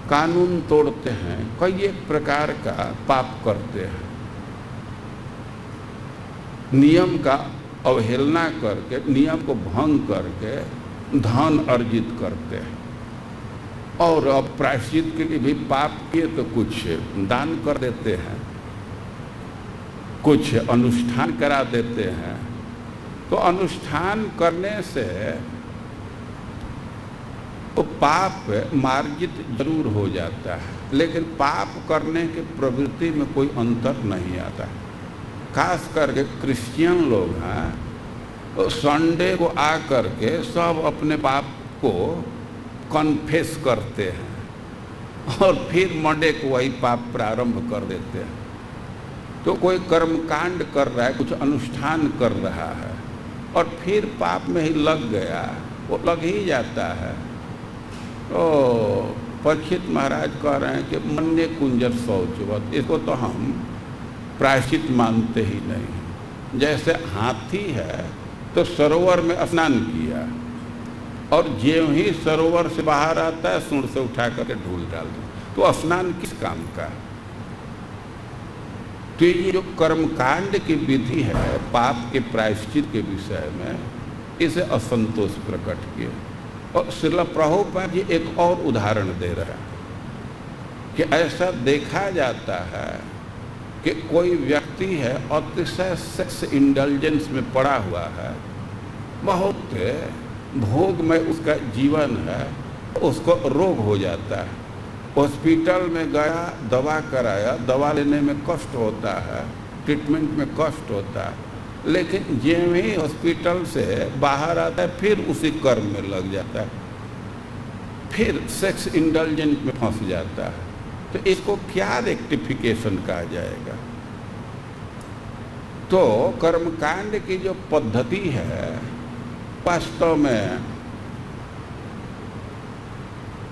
कानून तोड़ते हैं, कई एक प्रकार का पाप करते हैं, नियम का अवहेलना करके, नियम को भंग करके धन अर्जित करते हैं। और अब प्रायश्चित के लिए भी पाप किए तो कुछ दान कर देते हैं, कुछ अनुष्ठान करा देते हैं। तो अनुष्ठान करने से तो पाप मार्जित जरूर हो जाता है, लेकिन पाप करने की प्रवृत्ति में कोई अंतर नहीं आता। खास करके क्रिश्चियन लोग हैं, तो संडे को आकर के सब अपने पाप को कन्फेस करते हैं और फिर मंडे को वही पाप प्रारंभ कर देते हैं। तो कोई कर्मकांड कर रहा है, कुछ अनुष्ठान कर रहा है और फिर पाप में ही लग गया, वो लग ही जाता है। तो परीक्षित महाराज कह रहे हैं कि मन्य कुंजर शौचवत, इसको तो हम प्रायश्चित मानते ही नहीं। जैसे हाथी है तो सरोवर में स्नान किया और ज्यों ही सरोवर से बाहर आता है सूंड से उठा करके ढूल डाल दो, तो स्नान किस काम का? तो ये जो कर्मकांड की विधि है पाप के प्रायश्चित के विषय में, इसे असंतोष प्रकट किए। और श्रील प्रभुपाद जी एक और उदाहरण दे रहे हैं कि ऐसा देखा जाता है कि कोई व्यक्ति है अतिशय सेक्स इंडल्जेंस में पड़ा हुआ है, बहुत भोग में उसका जीवन है, उसको रोग हो जाता है, हॉस्पिटल में गया, दवा कराया, दवा लेने में कष्ट होता है, ट्रीटमेंट में कष्ट होता है, लेकिन ज्यों ही हॉस्पिटल से बाहर आता है फिर उसी कर्म में लग जाता है, फिर सेक्स इंडल्जेंस में फंस जाता है। तो इसको क्या रेक्टिफिकेशन कहा जाएगा? तो कर्मकांड की जो पद्धति है वास्तव में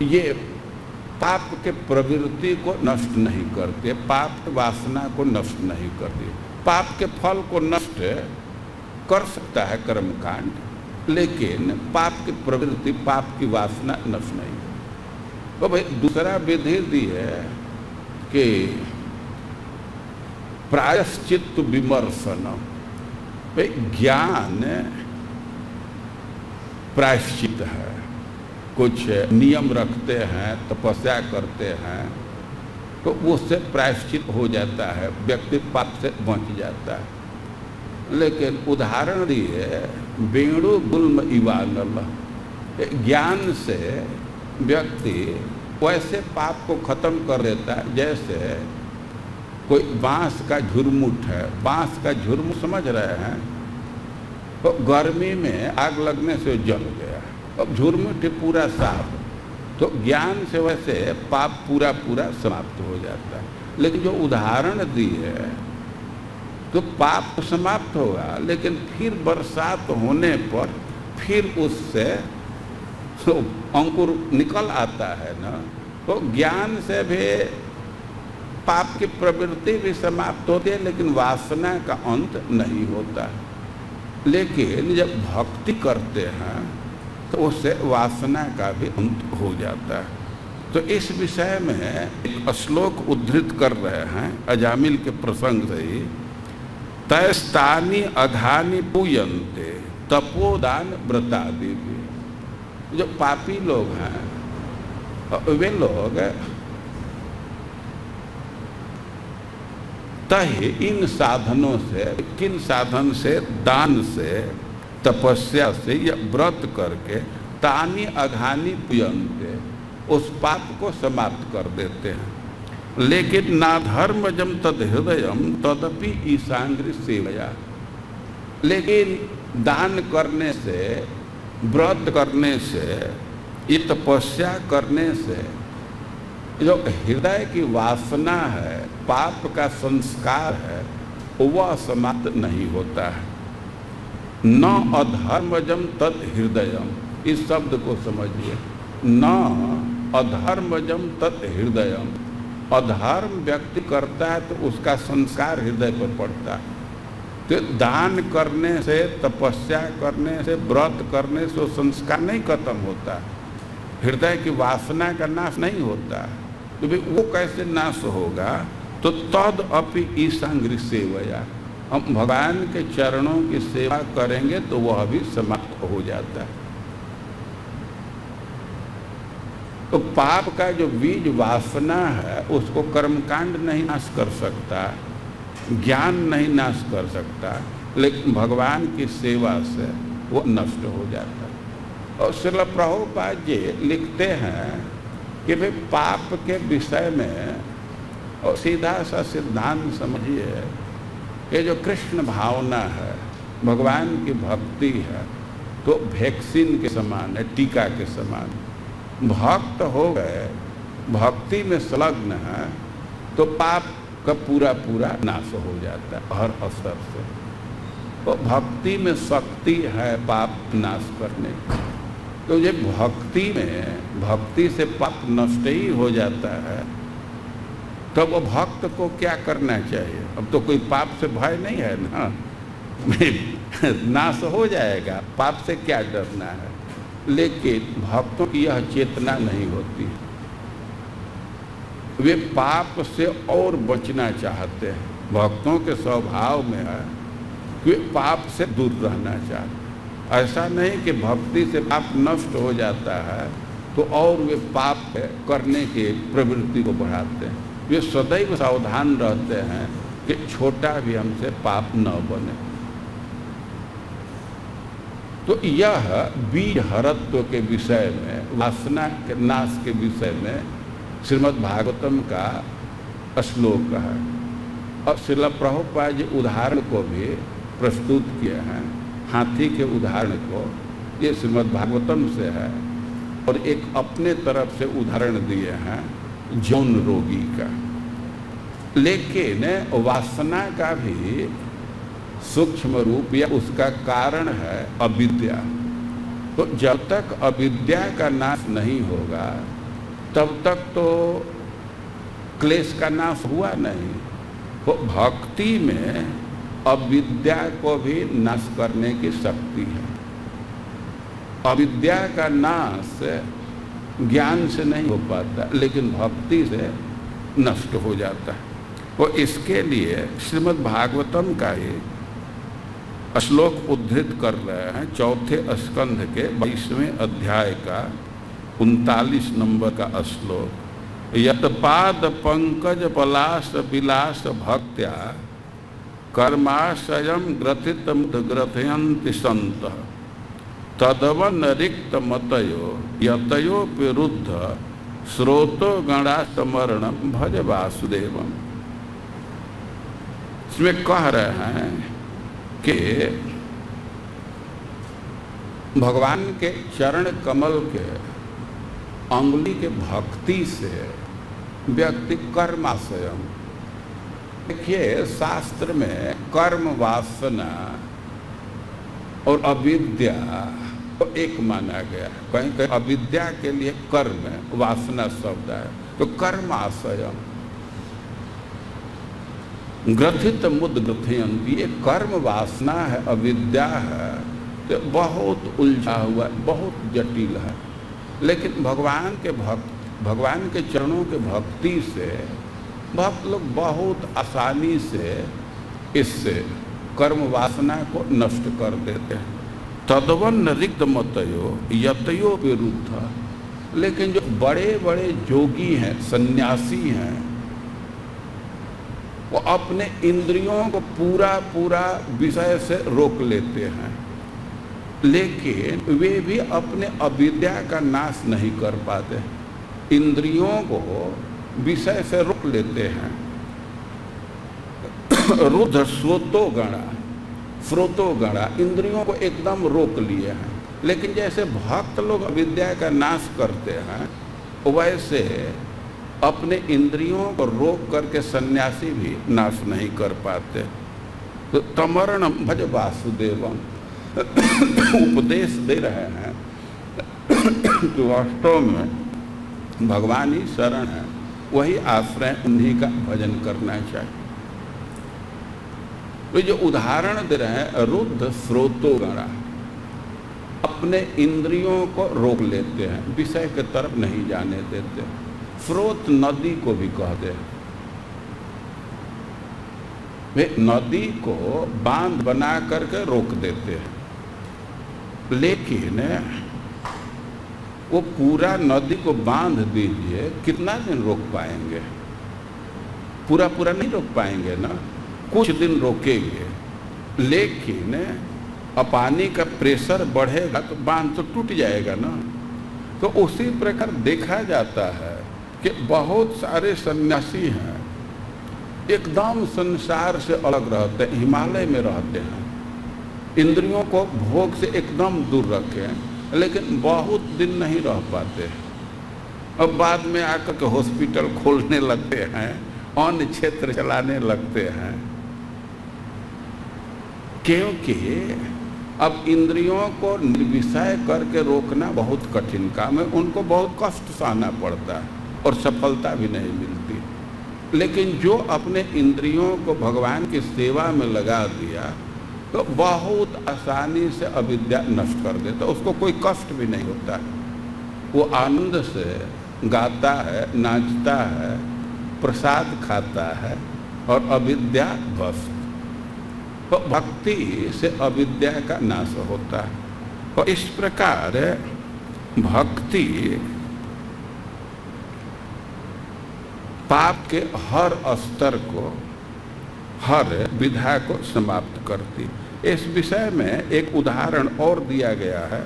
ये पाप के प्रवृत्ति को नष्ट नहीं करते, पाप वासना को नष्ट नहीं करती। पाप के फल को नष्ट कर सकता है कर्मकांड, लेकिन पाप की प्रवृत्ति, पाप की वासना नष्ट नहीं। तो भाई दूसरा विधि दी है कि प्रायश्चित विमर्शन, भाई ज्ञान प्रायश्चित है, कुछ नियम रखते हैं, तपस्या करते हैं, तो उससे प्रायश्चित हो जाता है, व्यक्ति पाप से बच जाता है। लेकिन उदाहरण दिए वेणु गुल्म इवानल, ज्ञान से व्यक्ति वैसे पाप को खत्म कर देता है जैसे कोई बांस का झुरमुट है। बांस का झुरमुट समझ रहे हैं? तो गर्मी में आग लगने से जल गया, अब झुरमुट पूरा साफ। तो ज्ञान से वैसे पाप पूरा पूरा समाप्त हो जाता है। लेकिन जो उदाहरण दिए तो पाप तो समाप्त होगा, लेकिन फिर बरसात होने पर फिर उससे तो अंकुर निकल आता है ना। तो ज्ञान से भी पाप की प्रवृत्ति भी समाप्त होती है, लेकिन वासना का अंत नहीं होता। लेकिन जब भक्ति करते हैं तो उससे वासना का भी अंत हो जाता है। तो इस विषय में एक श्लोक उद्धृत कर रहे हैं अजामिल के प्रसंग से ही, तैस्तानि अघानि पूयन्ते तपोदान व्रतादि। जो पापी लोग हैं वे लोग तही इन साधनों से, किन साधन से? दान से, तपस्या से या व्रत करके तानी अघानी पुयन्ते, उस पाप को समाप्त कर देते हैं। लेकिन ना धर्मजम तद हृदयम तदपि ईशांग्री सेवया, लेकिन दान करने से, व्रत करने से, ये तपस्या करने से जो हृदय की वासना है, पाप का संस्कार है, वह समाप्त नहीं होता है। न अधर्मजम तद हृदयम, इस शब्द को समझिए, न अधर्मजम तद हृदयम। अधर्म व्यक्ति करता है तो उसका संस्कार हृदय पर पड़ता है। तो दान करने से, तपस्या करने से, व्रत करने से वो संस्कार नहीं खत्म होता, हृदय की वासना का नाश नहीं होता। तो भाई वो कैसे नाश होगा? तो तद अपि ईशांग्री सेवया, हम भगवान के चरणों की सेवा करेंगे तो वह भी समाप्त हो जाता है। तो पाप का जो बीज वासना है उसको कर्मकांड नहीं नाश कर सकता, ज्ञान नहीं नाश कर सकता, लेकिन भगवान की सेवा से वो नष्ट हो जाता है। और श्रील प्रभुपाद जी लिखते हैं कि भाई पाप के विषय में और सीधा सा सिद्धांत समझिए ये जो कृष्ण भावना है, भगवान की भक्ति है, तो वैक्सीन के समान है, टीका के समान। भक्त हो गए, भक्ति में संलग्न है, तो पाप का पूरा पूरा नाश हो जाता है हर असर से। तो भक्ति में शक्ति है पाप नाश करने की। तो ये भक्ति में, भक्ति से पाप नष्ट ही हो जाता है, तब वो भक्त को क्या करना चाहिए? अब तो कोई पाप से भय नहीं है ना, नाश हो जाएगा, पाप से क्या डरना है। लेकिन भक्तों की यह चेतना नहीं होती, वे पाप से और बचना चाहते हैं। भक्तों के स्वभाव में है कि वे पाप से दूर रहना चाहते। ऐसा नहीं कि भक्ति से पाप नष्ट हो जाता है तो और वे पाप करने की प्रवृत्ति को बढ़ाते हैं। वे सदैव सावधान रहते हैं कि छोटा भी हमसे पाप न बने। तो यह बीज हरत्व के विषय में, वासना के नाश के विषय में श्रीमद् भागवतम का श्लोक है। और श्रील प्रभुपाद जी उदाहरण को भी प्रस्तुत किए हैं। हाथी के उदाहरण को ये श्रीमद् भागवतम से है, और एक अपने तरफ से उदाहरण दिए हैं जौन रोगी का। लेकिन वासना का भी सूक्ष्म रूप या उसका कारण है अविद्या। तो जब तक अविद्या का नाश नहीं होगा तब तक तो क्लेश का नाश हुआ नहीं। तो भक्ति में अविद्या को भी नाश करने की शक्ति है। अविद्या का नाश ज्ञान से नहीं हो पाता, लेकिन भक्ति से नष्ट हो जाता है। तो इसके लिए श्रीमद् भागवतम का ही श्लोक उद्धृत कर रहे हैं, चौथे स्कंध के 22वें अध्याय का 39 नंबर का श्लोक। यत्पाद पंकज पलाश विलास भक्त्या कर्माशयम ग्रथित ग्रथयन्ति सन्तः तदवन रिक्त मतयो यतयो विरुद्ध स्रोतो गणास्तमरणम भज वासुदेवम। इसमें कह रहे हैं कि भगवान के चरण कमल के अंगुली के भक्ति से व्यक्ति कर्माशयम। देखिए शास्त्र में कर्म वासना और अविद्या तो एक माना गया। कहीं कहीं अविद्या के लिए कर्म वासना शब्द है। तो कर्माशयम ग्रथित मुद ग्रथयन्ति, ये कर्म वासना है, अविद्या है, तो बहुत उलझा हुआ, बहुत जटिल है। लेकिन भगवान के चरणों के भक्ति से भक्त लोग बहुत आसानी से इससे कर्म वासना को नष्ट कर देते हैं। तदवन रिक्त मतयो यतयो विरुद्ध। लेकिन जो बड़े बड़े योगी हैं, सन्यासी हैं, वो अपने इंद्रियों को पूरा पूरा विषय से रोक लेते हैं, लेकिन वे भी अपने अविद्या का नाश नहीं कर पाते। इंद्रियों को विषय से रोक लेते हैं। रुद्ध स्रोतो गणा, इंद्रियों को एकदम रोक लिए हैं। लेकिन जैसे भक्त लोग अविद्या का नाश करते हैं, वैसे अपने इंद्रियों को रोक करके सन्यासी भी नाश नहीं कर पाते। तो तमरण भज वासुदेवम उपदेश दे रहे हैं कि वास्तव में भगवान ही शरण है, वही आश्रय, उन्हीं का भजन करना चाहिए। तो जो उदाहरण दे रहे हैं रुद्ध स्रोतो गणा, अपने इंद्रियों को रोक लेते हैं, विषय के तरफ नहीं जाने देते। स्रोत नदी को भी कहते हैं। वे नदी को बांध बना करके रोक देते हैं, लेकिन वो पूरा नदी को बांध दीजिए, कितना दिन रोक पाएंगे? पूरा पूरा नहीं रोक पाएंगे ना, कुछ दिन रोकेंगे। लेकिन अब पानी का प्रेशर बढ़ेगा तो बांध तो टूट जाएगा ना। तो उसी प्रकार देखा जाता है कि बहुत सारे सन्यासी हैं, एकदम संसार से अलग रहते हैं, हिमालय में रहते हैं, इंद्रियों को भोग से एकदम दूर रखे हैं, लेकिन बहुत दिन नहीं रह पाते। अब बाद में आकर के हॉस्पिटल खोलने लगते हैं, अन्य क्षेत्र चलाने लगते हैं, क्योंकि अब इंद्रियों को निर्विषय करके रोकना बहुत कठिन काम है, उनको बहुत कष्ट सहना पड़ता है और सफलता भी नहीं मिलती। लेकिन जो अपने इंद्रियों को भगवान की सेवा में लगा दिया तो बहुत आसानी से अविद्या नष्ट कर देता, उसको कोई कष्ट भी नहीं होता। वो आनंद से गाता है, नाचता है, प्रसाद खाता है और अविद्या भस्म। तो भक्ति से अविद्या का नाश होता है। और इस प्रकार भक्ति पाप के हर स्तर को, हर विधा को समाप्त करती। इस विषय में एक उदाहरण और दिया गया है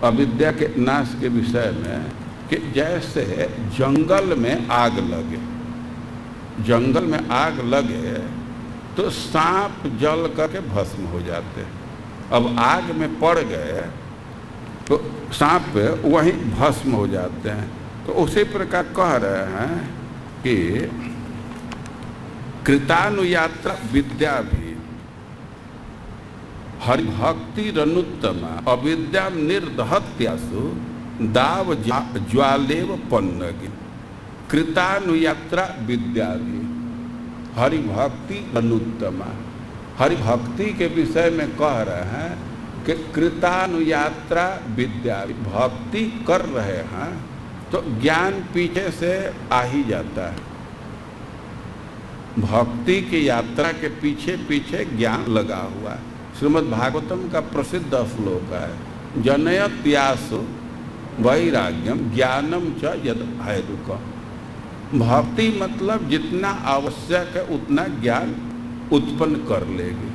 अविद्या के नाश के विषय में, कि जैसे जंगल में आग लगे, जंगल में आग लगे तो सांप जल करके भस्म हो जाते हैं। अब आग में पड़ गए तो सांप वहीं भस्म हो जाते हैं। तो उसी प्रकार कह रहे हैं कि कृतानुयात्रा विद्या भी हरिभक्ति रनुत्तमा अविद्या निर्दहत्यासु दाव ज्वालेव पन्नगी। कृतानुयात्रा विद्या भी हरिभक्ति अनुत्तमा, हरिभक्ति के विषय में कह रहे हैं कि कृतानुयात्रा विद्या, भक्ति कर रहे हैं तो ज्ञान पीछे से आ ही जाता है। भक्ति की यात्रा के पीछे पीछे ज्ञान लगा हुआ है। श्रीमद् भागवतम का प्रसिद्ध श्लोक है, जनयत यासु वैराग्यम ज्ञानम च यद हैदुकम्। भक्ति मतलब जितना आवश्यक है उतना ज्ञान उत्पन्न कर लेगी।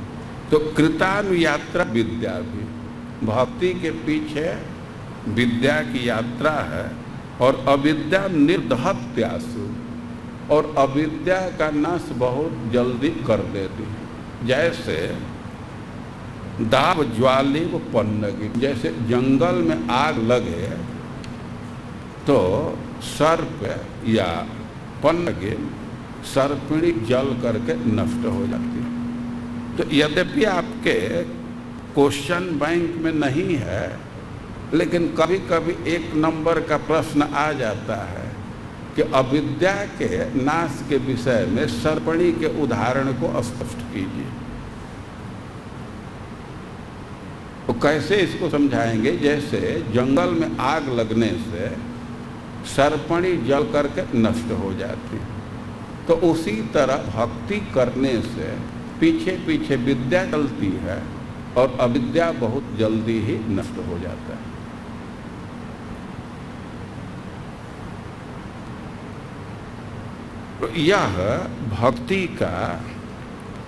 तो कृतानुयात्रा विद्या भी, भक्ति के पीछे विद्या की यात्रा है। और अविद्या निर्दहत्यासु, और अविद्या का नाश बहुत जल्दी कर देती है। जैसे दाव ज्वालेव पन्नगी, जैसे जंगल में आग लगे तो सर्प या पन्नगी, सर्पिणी जल करके नष्ट हो जाती है। तो यद्यपि आपके क्वेश्चन बैंक में नहीं है, लेकिन कभी कभी एक नंबर का प्रश्न आ जाता है कि अविद्या के नाश के विषय में सर्पिणी के उदाहरण को स्पष्ट कीजिए। तो कैसे इसको समझाएंगे? जैसे जंगल में आग लगने से सर्पिणी जल करके नष्ट हो जाती, तो उसी तरह भक्ति करने से पीछे पीछे विद्या चलती है और अविद्या बहुत जल्दी ही नष्ट हो जाता है। तो यह भक्ति का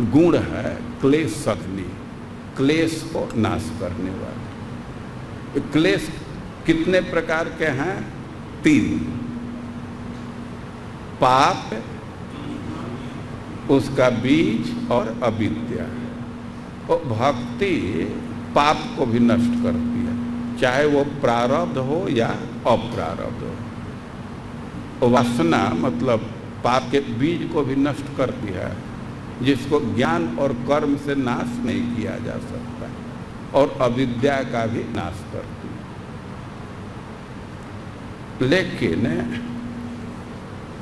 गुण है, क्लेश अग्नि, क्लेश को नाश करने वाले। क्लेश कितने प्रकार के हैं? 3। पाप, उसका बीज और अविद्या। और भक्ति पाप को भी नष्ट करती है, चाहे वो प्रारब्ध हो या अप्रारब्ध हो। वासना मतलब पाप के बीज को भी नष्ट करती है, जिसको ज्ञान और कर्म से नाश नहीं किया जा सकता, और अविद्या का भी नाश करती है। लेकिन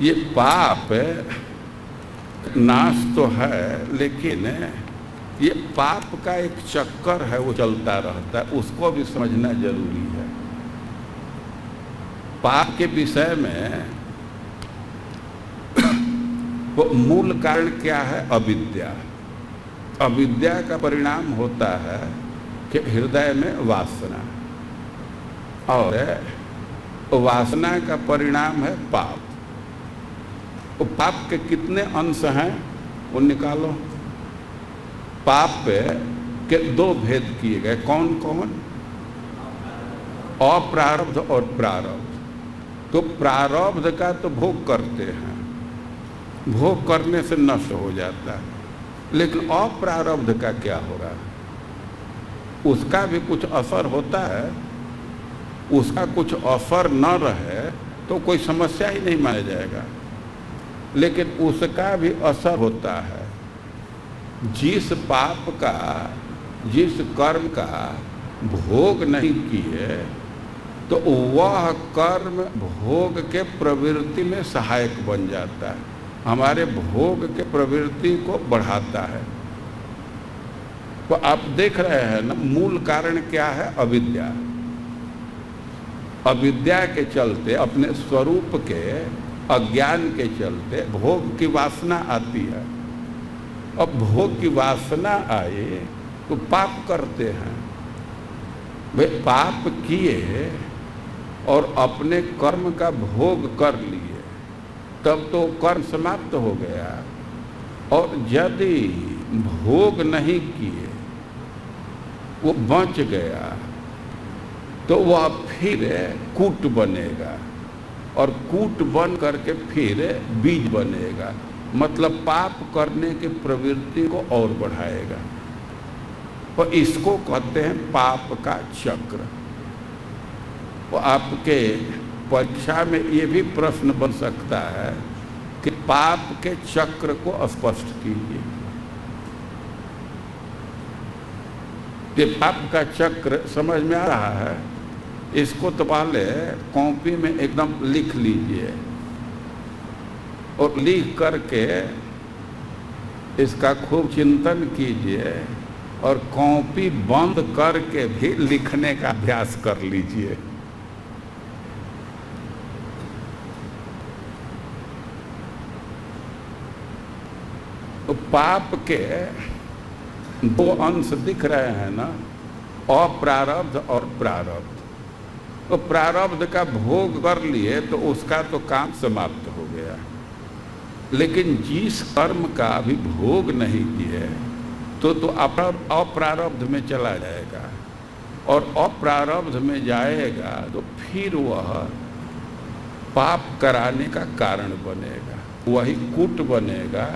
ये पाप नाश तो है, लेकिन ये पाप का एक चक्कर है, वो चलता रहता है, उसको भी समझना जरूरी है। पाप के विषय में वो मूल कारण क्या है? अविद्या। अविद्या का परिणाम होता है कि हृदय में वासना, और वासना का परिणाम है पाप। वो पाप के कितने अंश हैं वो निकालो। पाप के 2 भेद किए गए, कौन कौन? अप्रारब्ध और प्रारब्ध। तो प्रारब्ध का तो भोग करते हैं, भोग करने से नष्ट हो जाता है। लेकिन अप्रारब्ध का क्या होगा? उसका भी कुछ असर होता है। उसका कुछ असर न रहे तो कोई समस्या ही नहीं माना जाएगा, लेकिन उसका भी असर होता है। जिस पाप का, जिस कर्म का भोग नहीं किए तो वह कर्म भोग के प्रवृत्ति में सहायक बन जाता है, हमारे भोग के प्रवृत्ति को बढ़ाता है। तो आप देख रहे हैं ना, मूल कारण क्या है? अविद्या। अविद्या के चलते, अपने स्वरूप के अज्ञान के चलते भोग की वासना आती है। अब भोग की वासना आए तो पाप करते हैं। वे पाप किए और अपने कर्म का भोग कर लिए, तब तो कर्म समाप्त हो गया। और यदि भोग नहीं किए, वो बच गया, तो वह फिर कूट बनेगा, और कूट बन करके फिर बीज बनेगा, मतलब पाप करने की प्रवृत्ति को और बढ़ाएगा। और इसको कहते हैं पाप का चक्र। तो आपके परीक्षा में ये भी प्रश्न बन सकता है कि पाप के चक्र को स्पष्ट कीजिए। कि पाप का चक्र समझ में आ रहा है? इसको तो पहले कॉपी में एकदम लिख लीजिए, और लिख करके इसका खूब चिंतन कीजिए, और कॉपी बंद करके भी लिखने का अभ्यास कर लीजिए। तो पाप के दो अंश दिख रहे हैं ना, अप्रारब्ध और प्रारब्ध। तो प्रारब्ध का भोग कर लिए तो उसका तो काम समाप्त हो गया, लेकिन जिस कर्म का अभी भोग नहीं किए तो अप्रारब्ध में चला जाएगा, और अप्रारब्ध में जाएगा तो फिर वह पाप कराने का कारण बनेगा, वही कूट बनेगा,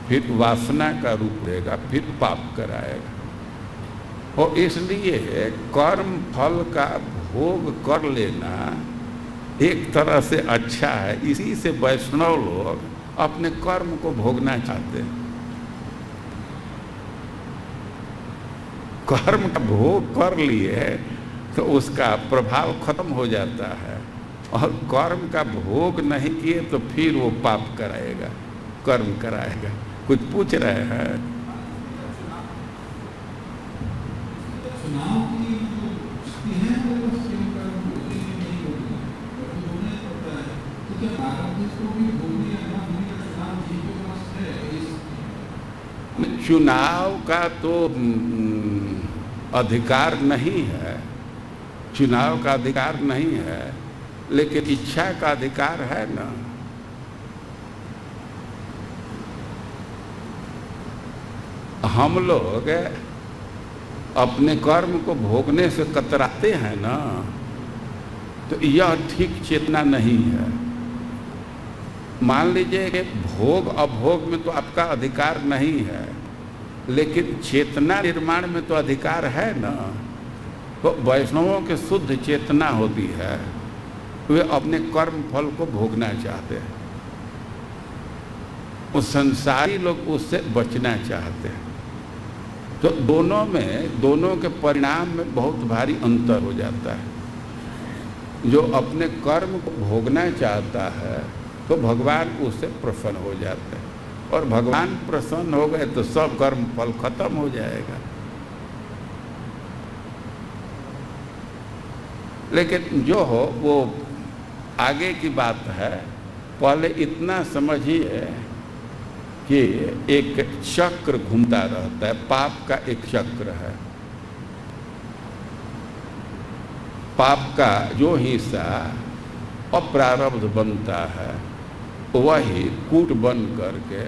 फिर वासना का रूप लेगा, फिर पाप कराएगा। और इसलिए कर्म फल का भोग कर लेना एक तरह से अच्छा है। इसी से वैष्णव लोग अपने कर्म को भोगना चाहते हैं। कर्म का भोग कर लिए तो उसका प्रभाव खत्म हो जाता है, और कर्म का भोग नहीं किए तो फिर वो पाप कराएगा, कर्म कराएगा। कुछ पूछ रहे हैं? चुनाव का तो अधिकार नहीं है, चुनाव का अधिकार नहीं है, लेकिन इच्छा का अधिकार है ना। हम लोग अपने कर्म को भोगने से कतराते हैं ना, तो यह ठीक चेतना नहीं है। मान लीजिए कि भोग अभोग में तो आपका अधिकार नहीं है, लेकिन चेतना निर्माण में तो अधिकार है ना। तो वैष्णवों के शुद्ध चेतना होती है, वे अपने कर्म फल को भोगना चाहते हैं। उस संसारी लोग उससे बचना चाहते हैं। तो दोनों में, दोनों के परिणाम में बहुत भारी अंतर हो जाता है। जो अपने कर्म को भोगना चाहता है तो भगवान उससे प्रसन्न हो जाते हैं, और भगवान प्रसन्न हो गए तो सब कर्म फल खत्म हो जाएगा। लेकिन जो हो वो आगे की बात है। पहले इतना समझिए कि एक चक्र घूमता रहता है, पाप का एक चक्र है। पाप का जो हिस्सा अप्रारब्ध बनता है, वही कूट बन करके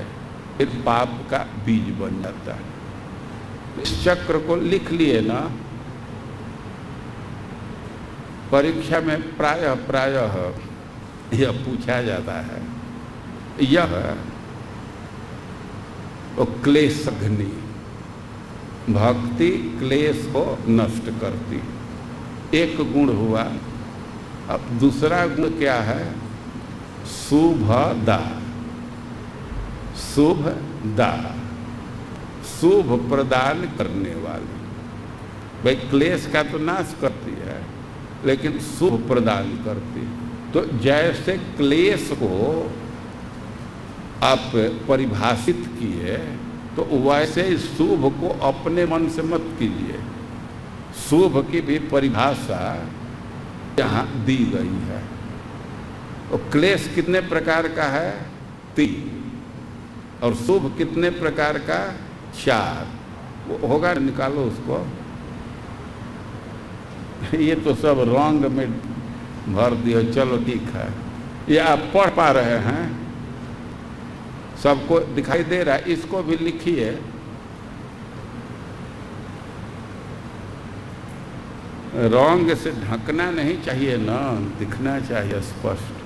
फिर पाप का बीज बन जाता है। इस चक्र को लिख लिए ना। परीक्षा में प्रायः यह पूछा जाता है, यह वो क्लेशघ्नि, भक्ति क्लेश को नष्ट करती, एक गुण हुआ। अब दूसरा गुण क्या है? शुभदा, शुभदा, शुभ प्रदान करने वाली। भाई क्लेश का तो नाश करती है, लेकिन शुभ प्रदान करती। तो जैसे क्लेश को आप परिभाषित किए, तो वैसे शुभ को अपने मन से मत कीजिए। शुभ की भी परिभाषा यहाँ दी गई है। तो क्लेश कितने प्रकार का है? 3। और शुभ कितने प्रकार का? 4। वो होगा, निकालो उसको। ये तो सब रंग में भर दियो। चलो ठीक है, ये आप पढ़ पा रहे हैं, सबको दिखाई दे रहा है। इसको भी लिखिए। रंग से ढकना नहीं चाहिए ना, दिखना चाहिए स्पष्ट।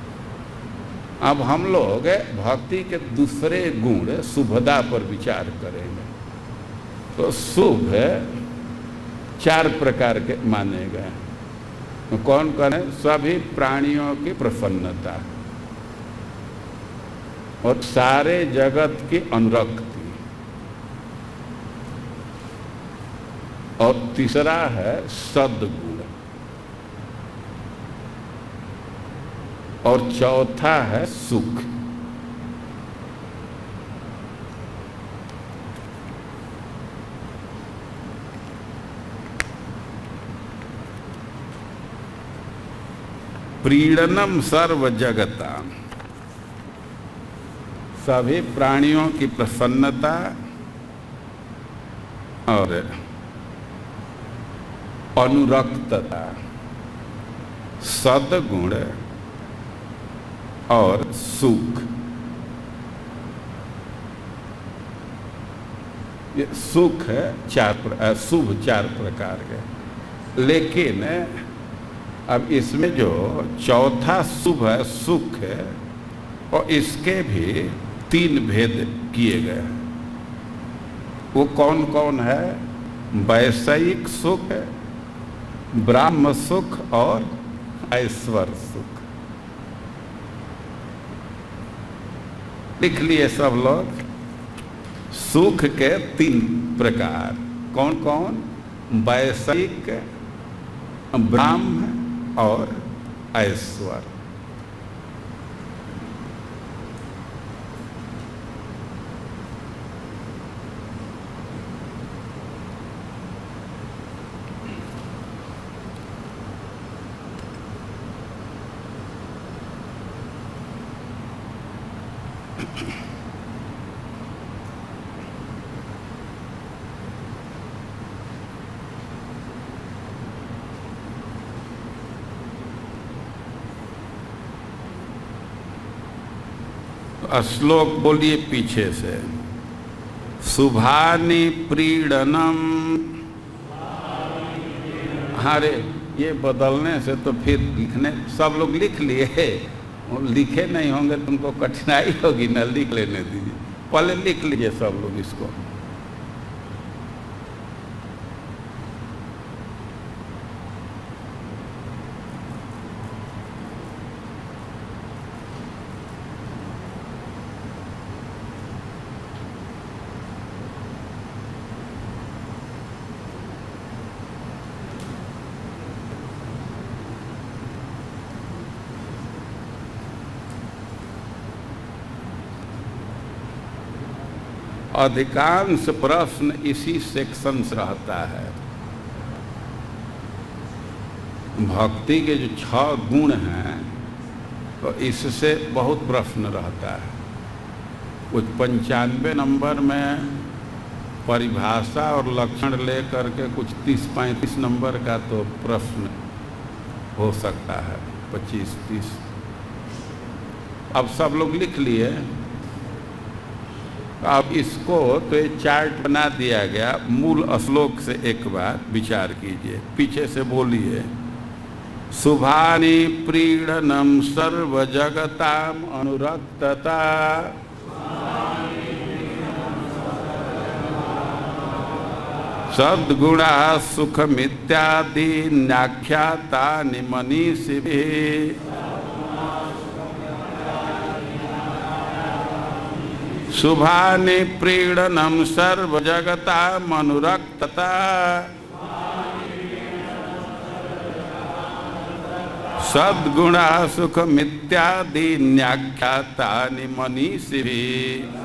अब हम लोग भक्ति के दूसरे गुण शुभदा पर विचार करेंगे। तो शुभ 4 प्रकार के माने गए। तो कौन कौन है? सभी प्राणियों की प्रसन्नता और सारे जगत की अनुरक्ति। और तीसरा है सद्गुण। और चौथा है सुख। प्रीणनम सर्व जगताम, सभी प्राणियों की प्रसन्नता और अनुरक्तता, सद्गुण और सुख। ये सुख है शुभ 4 प्रकार के। लेकिन अब इसमें जो चौथा शुभ है, सुख है, और इसके भी 3 भेद किए गए हैं। वो कौन कौन है? वैषयिक सुख, ब्राह्म सुख और ऐश्वर्य सुख। लिख लिए सब लोग। सुख के 3 प्रकार कौन कौन? वैषयिक, ब्राह्म और ऐश्वर्य। श्लोक बोलिए पीछे से। शुभानि प्रीणनम। अरे ये बदलने से तो फिर लिखने, सब लोग लिख लिए, लिखे नहीं होंगे तुमको कठिनाई होगी ना, लिख लेने दीजिए। पहले लिख लीजिए सब लोग इसको। अधिकांश प्रश्न इसी सेक्शन से रहता है। भक्ति के जो 6 गुण हैं, तो इससे बहुत प्रश्न रहता है। कुछ 95 नंबर में परिभाषा और लक्षण लेकर के कुछ 30-35 नंबर का तो प्रश्न हो सकता है, 25-30। अब सब लोग लिख लिए। अब इसको तो ये चार्ट बना दिया गया। मूल श्लोक से एक बार विचार कीजिए, पीछे से बोलिए। शुभानि प्रीणनम सर्व जगताम अनुरक्तता। सद्गुणा सुखमित्यादि न्याख्यातानि मनीषिभिः शुभानि प्रीणनं सर्वजगतामनुरक्तता सद्गुणा सुखमित्यादि न्याख्यातानि मनीषिभिः।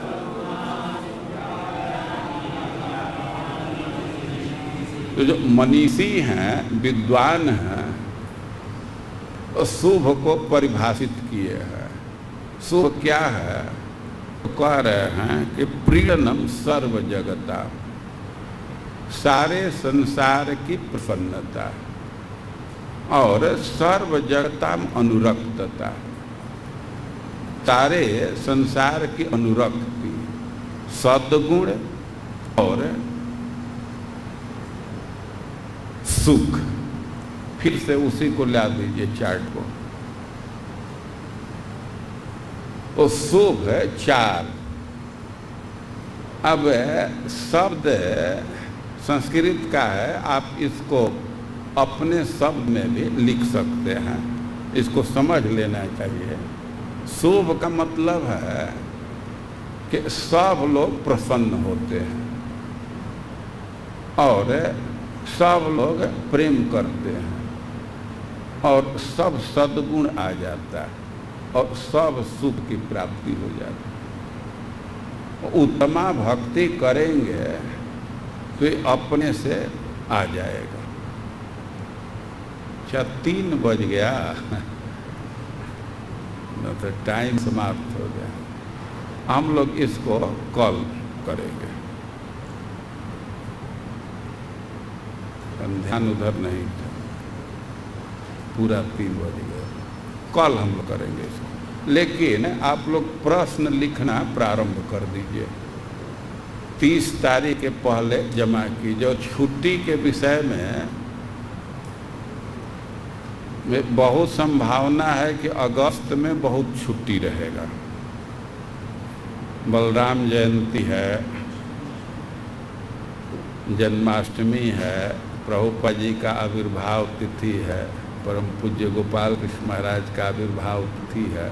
तो जो मनीषी हैं, विद्वान हैं, शुभ को परिभाषित किए हैं। शुभ क्या है? कह रहे हैं कि प्रीणनम सर्व जगता, सारे संसार की प्रसन्नता, और सर्व जगता अनुरक्तता, सारे संसार की अनुरक्ति, सद्गुण और सुख। फिर से उसी को ला दीजिए चार्ट को। वो शुभ है 4। अब शब्द संस्कृत का है, आप इसको अपने शब्द में भी लिख सकते हैं, इसको समझ लेना चाहिए। शुभ का मतलब है कि सब लोग प्रसन्न होते हैं और सब लोग प्रेम करते हैं और सब सद्गुण आ जाता है और सब सुख की प्राप्ति हो जाती है। उत्तमा भक्ति करेंगे तो ये अपने से आ जाएगा। अच्छा 3 बज गया तो टाइम समाप्त हो गया। हम लोग इसको कल करेंगे, ध्यान उधर नहीं था, पूरा 3 बज गया। कल हम लोग करेंगे इसको, लेकिन आप लोग प्रश्न लिखना प्रारंभ कर दीजिए। 30 तारीख के पहले जमा कीजिए। छुट्टी के विषय में बहुत संभावना है कि अगस्त में बहुत छुट्टी रहेगा। बलराम जयंती है, जन्माष्टमी है, प्रभुपाद जी का आविर्भाव तिथि है, परम पूज्य गोपाल कृष्ण महाराज का आविर्भाव तिथि है।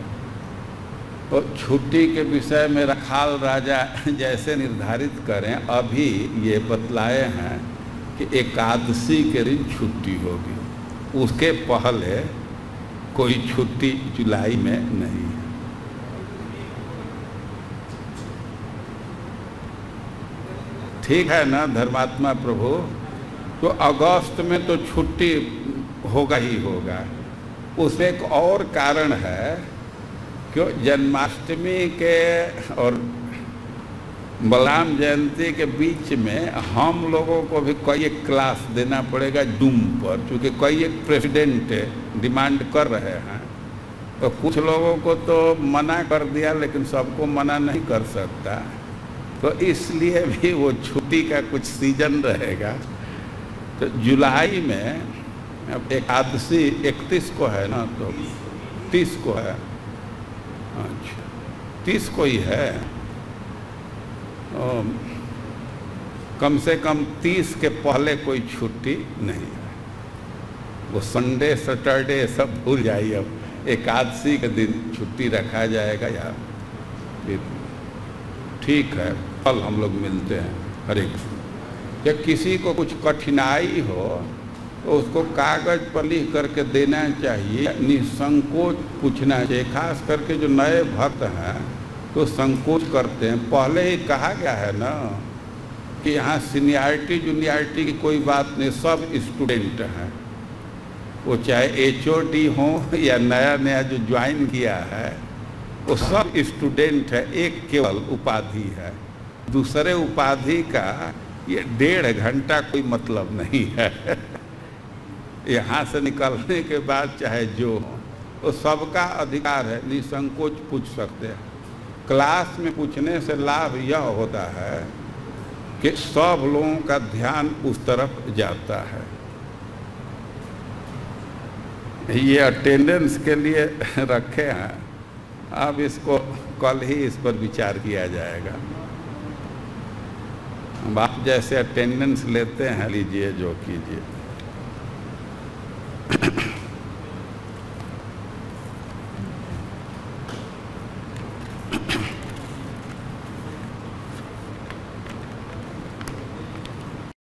तो छुट्टी के विषय में रखाल राजा जैसे निर्धारित करें, अभी ये बतलाए हैं कि एकादशी के दिन छुट्टी होगी, उसके पहले कोई छुट्टी जुलाई में नहीं है। ठीक है ना धर्मात्मा प्रभु? तो अगस्त में तो छुट्टी होगा ही होगा। उसमें एक और कारण है, क्यों जन्माष्टमी के और बलराम जयंती के बीच में हम लोगों को भी कई एक क्लास देना पड़ेगा जूम पर, क्योंकि कई एक प्रेसिडेंट डिमांड कर रहे हैं। तो कुछ लोगों को तो मना कर दिया, लेकिन सबको मना नहीं कर सकता, तो इसलिए भी वो छुट्टी का कुछ सीजन रहेगा। तो जुलाई में अब एकादशी 31 को है ना, तो 30 को है। अच्छा 30 को ही है। कम से कम 30 के पहले कोई छुट्टी नहीं है। वो संडे सैटरडे सब भूल जाइए, अब एकादशी के दिन छुट्टी रखा जाएगा। या फिर ठीक है, कल हम लोग मिलते हैं। हरे कृष्ण। या किसी को कुछ कठिनाई हो तो उसको कागज पर लिख करके देना चाहिए, निसंकोच पूछना चाहिए। खास करके जो नए भक्त हैं तो संकोच करते हैं। पहले ही कहा गया है ना कि यहाँ सीनियरिटी जूनियरिटी की कोई बात नहीं, सब स्टूडेंट हैं। वो चाहे HOD हो या नया नया जो ज्वाइन किया है, वो सब स्टूडेंट है। एक केवल उपाधि है, दूसरे उपाधि का ये 1.5 घंटा कोई मतलब नहीं है। यहाँ से निकलने के बाद चाहे जो हो, तो सबका अधिकार है, निसंकोच पूछ सकते हैं। क्लास में पूछने से लाभ यह होता है कि सब लोगों का ध्यान उस तरफ जाता है। ये अटेंडेंस के लिए रखे हैं, अब इसको कल ही इस पर विचार किया जाएगा। अब आप जैसे अटेंडेंस लेते हैं, लीजिए जो कीजिए।